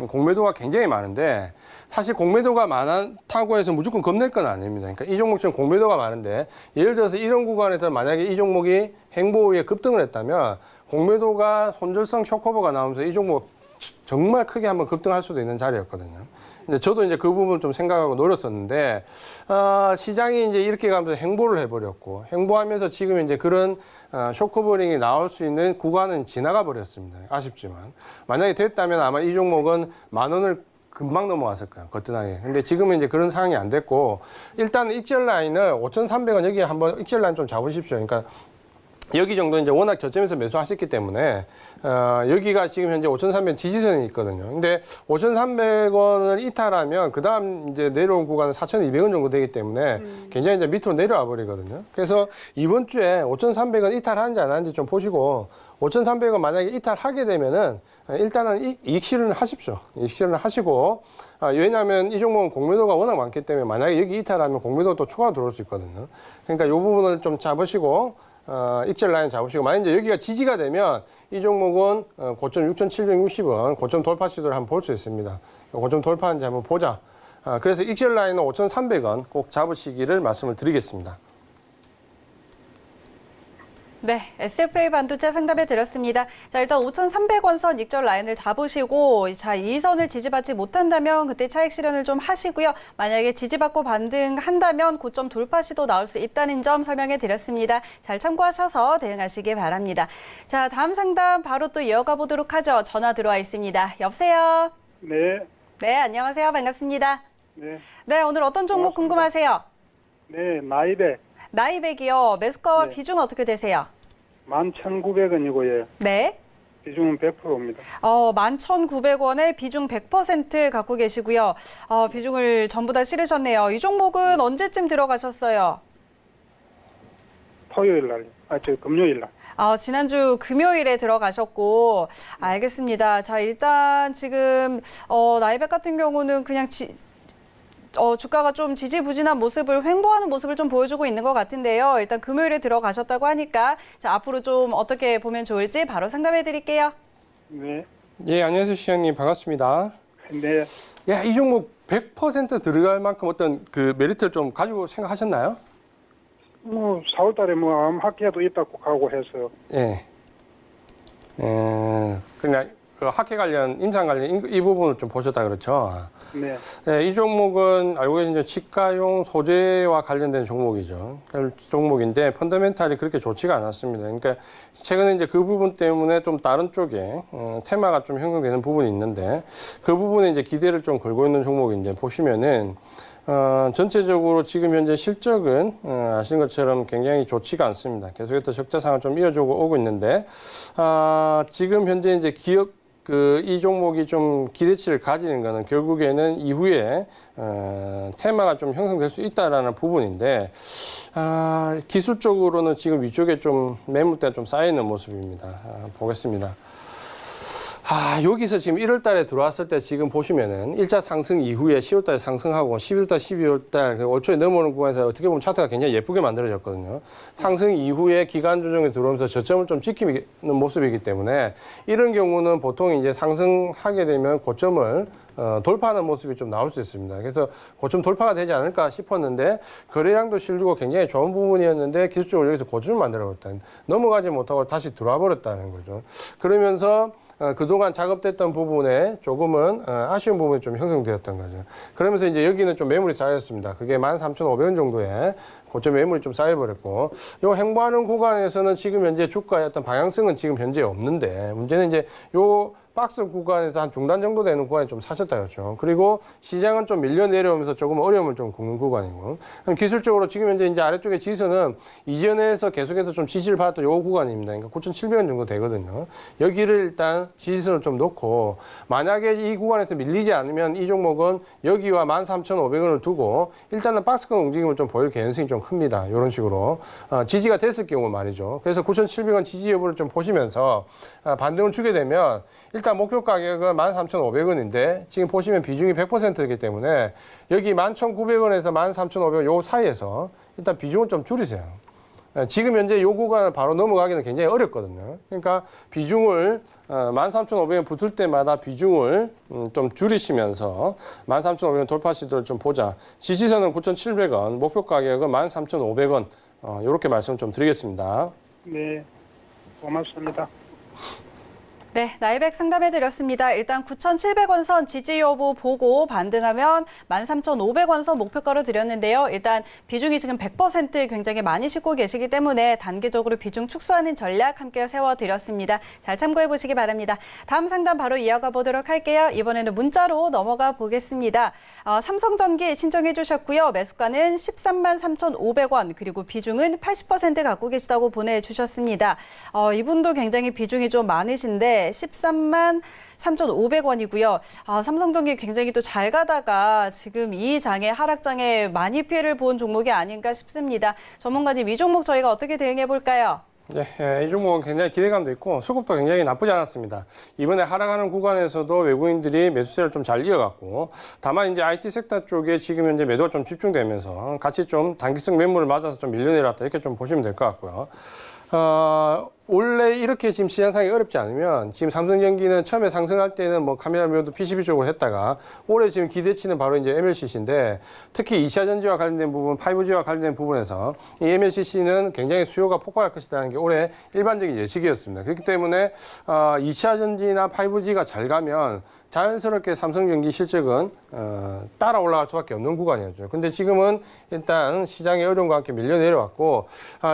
C: 공매도가 굉장히 많은데 사실 공매도가 많다고 해서 무조건 겁낼 건 아닙니다. 그러니까 이 종목처럼 공매도가 많은데 예를 들어서 이런 구간에서 만약에 이 종목이 행보 후에 급등을 했다면 공매도가 손절성 쇼크오버가 나오면서 이 종목 정말 크게 한번 급등할 수도 있는 자리였거든요. 근데 저도 이제 그 부분 좀 생각하고 노렸었는데 시장이 이제 이렇게 가면서 행보를 해버렸고 행보하면서 지금 이제 그런 쇼크버링이 나올 수 있는 구간은 지나가 버렸습니다. 아쉽지만 만약에 됐다면 아마 이 종목은 10,000원을 금방 넘어왔을 거예요. 거뜬하게. 근데 지금은 이제 그런 상황이 안 됐고 일단 익절 라인을 5,300원 여기에 한번 익절 라인 좀 잡으십시오. 그러니까 여기 정도 이제 워낙 저점에서 매수하셨기 때문에 여기가 지금 현재 5,300원 지지선이 있거든요. 근데 5,300원을 이탈하면 그 다음 이제 내려온 구간은 4,200원 정도 되기 때문에 굉장히 이제 밑으로 내려와 버리거든요. 그래서 이번 주에 5,300원 이탈하는지 안 하는지 좀 보시고 5,300원 만약에 이탈하게 되면은 일단은 이익 실현을 하십시오. 이익 실현을 하시고 왜냐하면 이 종목은 공매도가 워낙 많기 때문에 만약에 여기 이탈하면 공매도가 또 추가로 들어올 수 있거든요. 그러니까 이 부분을 좀 잡으시고 익절 라인 잡으시고 만약에 여기가 지지가 되면 이 종목은 고점 6,760원 고점 돌파 시도를 한번 볼 수 있습니다. 고점 돌파하는지 한번 보자. 그래서 익절 라인은 5,300원 꼭 잡으시기를 말씀을 드리겠습니다.
B: 네, SFA 반도체 상담해 드렸습니다. 자, 일단 5,300원 선 익절 라인을 잡으시고, 자, 이 선을 지지받지 못한다면 그때 차익 실현을 좀 하시고요. 만약에 지지받고 반등한다면 고점 돌파 시도 나올 수 있다는 점 설명해 드렸습니다. 잘 참고하셔서 대응하시기 바랍니다. 자, 다음 상담 바로 또 이어가 보도록 하죠. 전화 들어와 있습니다. 여보세요?
I: 네.
B: 네, 안녕하세요. 반갑습니다.
I: 네.
B: 네, 오늘 어떤 종목 궁금하세요?
I: 네, 나이백
B: 나이백이요. 매수가와
I: 네.
B: 비중 어떻게 되세요?
I: 11,900원이고요.
B: 네.
I: 비중은 100%입니다.
B: 11,900원에 비중 100% 갖고 계시고요. 비중을 전부 다 실으셨네요. 이 종목은 언제쯤 들어가셨어요?
I: 토요일 날, 금요일 날.
B: 지난주 금요일에 들어가셨고, 알겠습니다. 자, 일단 지금, 나이백 같은 경우는 그냥 주가가 좀 지지부진한 모습을 횡보하는 모습을 좀 보여주고 있는 것 같은데요. 일단 금요일에 들어가셨다고 하니까 자, 앞으로 좀 어떻게 보면 좋을지 바로 상담해 드릴게요.
I: 네.
C: 예, 안녕하세요, 시장님. 반갑습니다.
I: 네.
C: 야, 이 종목 100% 들어갈 만큼 어떤 그 메리트를 좀 가지고 생각하셨나요?
I: 뭐 4월 달에 뭐 학회도 있다고 가고 해서.
C: 예. 그냥 그 학회 관련, 임상 관련 이 부분을 좀 보셨다 그렇죠?
I: 네.
C: 네, 이 종목은 알고 계신 치과용 소재와 관련된 종목이죠. 그 종목인데 펀더멘탈이 그렇게 좋지가 않았습니다. 그러니까 최근에 이제 그 부분 때문에 좀 다른 쪽에 테마가 좀 형성되는 부분이 있는데 그 부분에 이제 기대를 좀 걸고 있는 종목인데 보시면은 전체적으로 지금 현재 실적은 아시는 것처럼 굉장히 좋지가 않습니다. 계속해서 적자 상황을 좀 이어주고 오고 있는데 지금 현재 이제 기업 이 종목이 좀 기대치를 가지는 거는 결국에는 이후에 테마가 좀 형성될 수 있다라는 부분인데 기술적으로는 지금 위쪽에 좀 매물대가 좀 쌓여 있는 모습입니다. 보겠습니다. 여기서 지금 1월 달에 들어왔을 때 지금 보시면은 1차 상승 이후에 10월 달에 상승하고 11월 달, 12월 달, 올 초에 넘어오는 구간에서 어떻게 보면 차트가 굉장히 예쁘게 만들어졌거든요. 상승 이후에 기간 조정에 들어오면서 저점을 좀 지키는 모습이기 때문에 이런 경우는 보통 이제 상승하게 되면 고점을 돌파하는 모습이 좀 나올 수 있습니다. 그래서 고점 돌파가 되지 않을까 싶었는데 거래량도 실리고 굉장히 좋은 부분이었는데 기술적으로 여기서 고점을 만들어버렸다. 넘어가지 못하고 다시 들어와 버렸다는 거죠. 그러면서 그동안 작업됐던 부분에 조금은 아쉬운 부분이 좀 형성되었던 거죠. 그러면서 이제 여기는 좀 매물이 쌓였습니다. 그게 13,500원 정도의 고점 매물이 좀 쌓여버렸고, 요 행보하는 구간에서는 지금 현재 주가의 어떤 방향성은 지금 현재 없는데, 문제는 이제 요 박스 구간에서 한 중단 정도 되는 구간에 좀 사셨다 그렇죠. 그리고 시장은 좀 밀려 내려오면서 조금 어려움을 좀 겪는 구간이고, 그럼 기술적으로 지금 현재 이제 아래쪽에 지수는 이전에서 계속해서 좀 지지를 받았던 요 구간입니다. 그러니까 9,700원 정도 되거든요. 여기를 일단 지지선을 좀 놓고, 만약에 이 구간에서 밀리지 않으면 이 종목은 여기와 13,500원을 두고 일단은 박스권 움직임을 좀 보일 개연성이 좀 큽니다. 이런 식으로 지지가 됐을 경우 말이죠. 그래서 9,700원 지지 여부를 좀 보시면서 반등을 주게 되면 일단 목표 가격은 13,500원인데 지금 보시면 비중이 100%이기 때문에 여기 11,900원에서 13,500원 요 사이에서 일단 비중을 좀 줄이세요. 지금 현재 요 구간을 바로 넘어가기는 굉장히 어렵거든요. 그러니까 비중을 13,500원 붙을 때마다 비중을 좀 줄이시면서 13,500원 돌파 시도를 좀 보자. 지지선은 9,700원, 목표 가격은 13,500원. 이렇게 말씀 좀 드리겠습니다.
I: 네. 고맙습니다.
B: 네, 나이백 상담해드렸습니다. 일단 9,700원 선 지지 여부 보고 반등하면 13,500원 선 목표가로 드렸는데요. 일단 비중이 지금 100% 굉장히 많이 싣고 계시기 때문에 단계적으로 비중 축소하는 전략 함께 세워드렸습니다. 잘 참고해보시기 바랍니다. 다음 상담 바로 이어가 보도록 할게요. 이번에는 문자로 넘어가 보겠습니다. 삼성전기 신청해 주셨고요. 매수가는 13만 3,500원 그리고 비중은 80% 갖고 계시다고 보내주셨습니다. 이분도 굉장히 비중이 좀 많으신데 13만 3,500원이고요. 삼성전기 굉장히 또 잘 가다가 지금 이 장에 하락장에 많이 피해를 본 종목이 아닌가 싶습니다. 전문가님, 이 종목 저희가 어떻게 대응해 볼까요?
C: 네, 이 종목은 굉장히 기대감도 있고 수급도 굉장히 나쁘지 않았습니다. 이번에 하락하는 구간에서도 외국인들이 매수세를 좀 잘 이어갔고, 다만 이제 IT 섹터 쪽에 지금 현재 매도가 좀 집중되면서 같이 좀 단기성 매물을 맞아서 좀 밀려내렸다 이렇게 좀 보시면 될 것 같고요. 원래 이렇게 지금 시장 상황이 어렵지 않으면 지금 삼성전기는 처음에 상승할 때는 뭐 카메라 매도 PCB 쪽으로 했다가 올해 지금 기대치는 바로 이제 MLCC인데 특히 2차 전지와 관련된 부분, 5G와 관련된 부분에서 이 MLCC는 굉장히 수요가 폭발할 것이라는 게 올해 일반적인 예측이었습니다. 그렇기 때문에 2차 전지나 5G가 잘 가면 자연스럽게 삼성전기 실적은 따라 올라갈 수밖에 없는 구간이었죠. 근데 지금은 일단 시장의 어려움과 함께 밀려 내려왔고,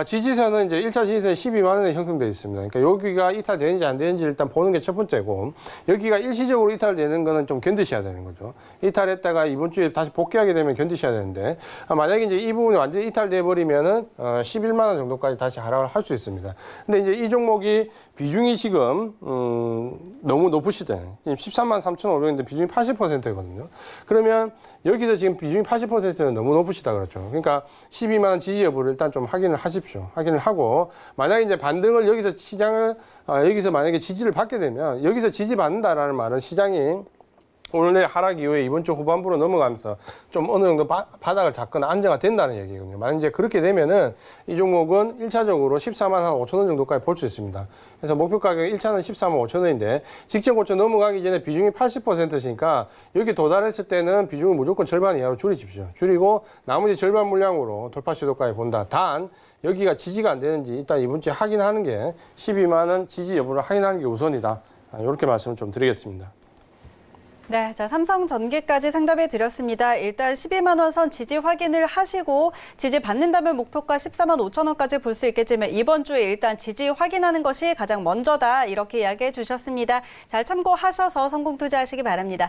C: 지지선은 이제 1차 지지선이 12만 원에 형성되어 있습니다. 그러니까 여기가 이탈되는지 안 되는지 일단 보는 게 첫 번째고, 여기가 일시적으로 이탈되는 거는 좀 견디셔야 되는 거죠. 이탈했다가 이번 주에 다시 복귀하게 되면 견디셔야 되는데, 만약에 이제 이 부분이 완전히 이탈돼 버리면은 11만 원 정도까지 다시 하락을 할 수 있습니다. 근데 이제 이 종목이 비중이 지금 너무 높으시대. 지금 13만 3,500원인데 비중이 80%거든요. 그러면 여기서 지금 비중이 80%는 너무 높으시다 그렇죠. 그러니까 12만 원 지지 여부를 일단 좀 확인을 하십시오. 확인을 하고, 만약에 이제 반등을 여기서 시장을 여기서 만약에 지지를 받게 되면, 여기서 지지받는다라는 말은 시장이 오늘 내일 하락 이후에 이번 주 후반부로 넘어가면서 좀 어느 정도 바닥을 잡거나 안정화 된다는 얘기거든요. 만약 이제 그렇게 되면은 이 종목은 1차적으로 14만 한 5천 원 정도까지 볼 수 있습니다. 그래서 목표 가격 1차는 14만 5천 원인데 직전 고점 넘어가기 전에 비중이 80%시니까 여기 도달했을 때는 비중을 무조건 절반 이하로 줄이십시오. 줄이고 나머지 절반 물량으로 돌파 시도까지 본다. 단 여기가 지지가 안 되는지 일단 이번 주에 확인하는 게 12만 원 지지 여부를 확인하는 게 우선이다. 이렇게 말씀을 좀 드리겠습니다.
B: 네, 자, 삼성전기까지 상담해 드렸습니다. 일단 12만 원 선 지지 확인을 하시고 지지 받는다면 목표가 14만 5천 원까지 볼 수 있겠지만 이번 주에 일단 지지 확인하는 것이 가장 먼저다. 이렇게 이야기해 주셨습니다. 잘 참고하셔서 성공 투자하시기 바랍니다.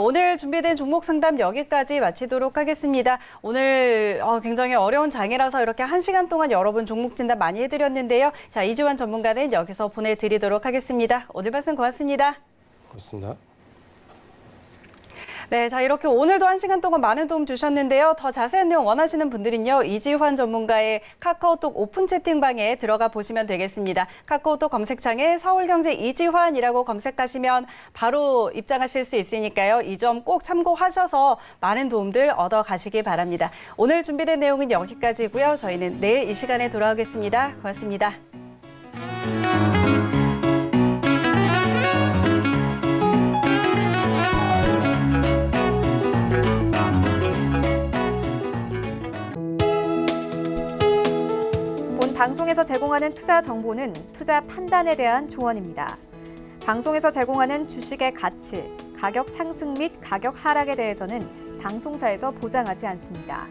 B: 오늘 준비된 종목 상담 여기까지 마치도록 하겠습니다. 오늘 굉장히 어려운 장이라서 이렇게 1시간 동안 여러분 종목 진단 많이 해드렸는데요. 자, 이주환 전문가는 여기서 보내드리도록 하겠습니다. 오늘 말씀 고맙습니다.
C: 고맙습니다.
B: 네, 자, 이렇게 오늘도 1시간 동안 많은 도움 주셨는데요. 더 자세한 내용 원하시는 분들은요, 이지환 전문가의 카카오톡 오픈 채팅방에 들어가 보시면 되겠습니다. 카카오톡 검색창에 서울경제 이지환이라고 검색하시면 바로 입장하실 수 있으니까요. 이 점 꼭 참고하셔서 많은 도움들 얻어 가시기 바랍니다. 오늘 준비된 내용은 여기까지고요. 저희는 내일 이 시간에 돌아오겠습니다. 고맙습니다.
A: 방송에서 제공하는 투자 정보는 투자 판단에 대한 조언입니다. 방송에서 제공하는 주식의 가치, 가격 상승 및 가격 하락에 대해서는 방송사에서 보장하지 않습니다.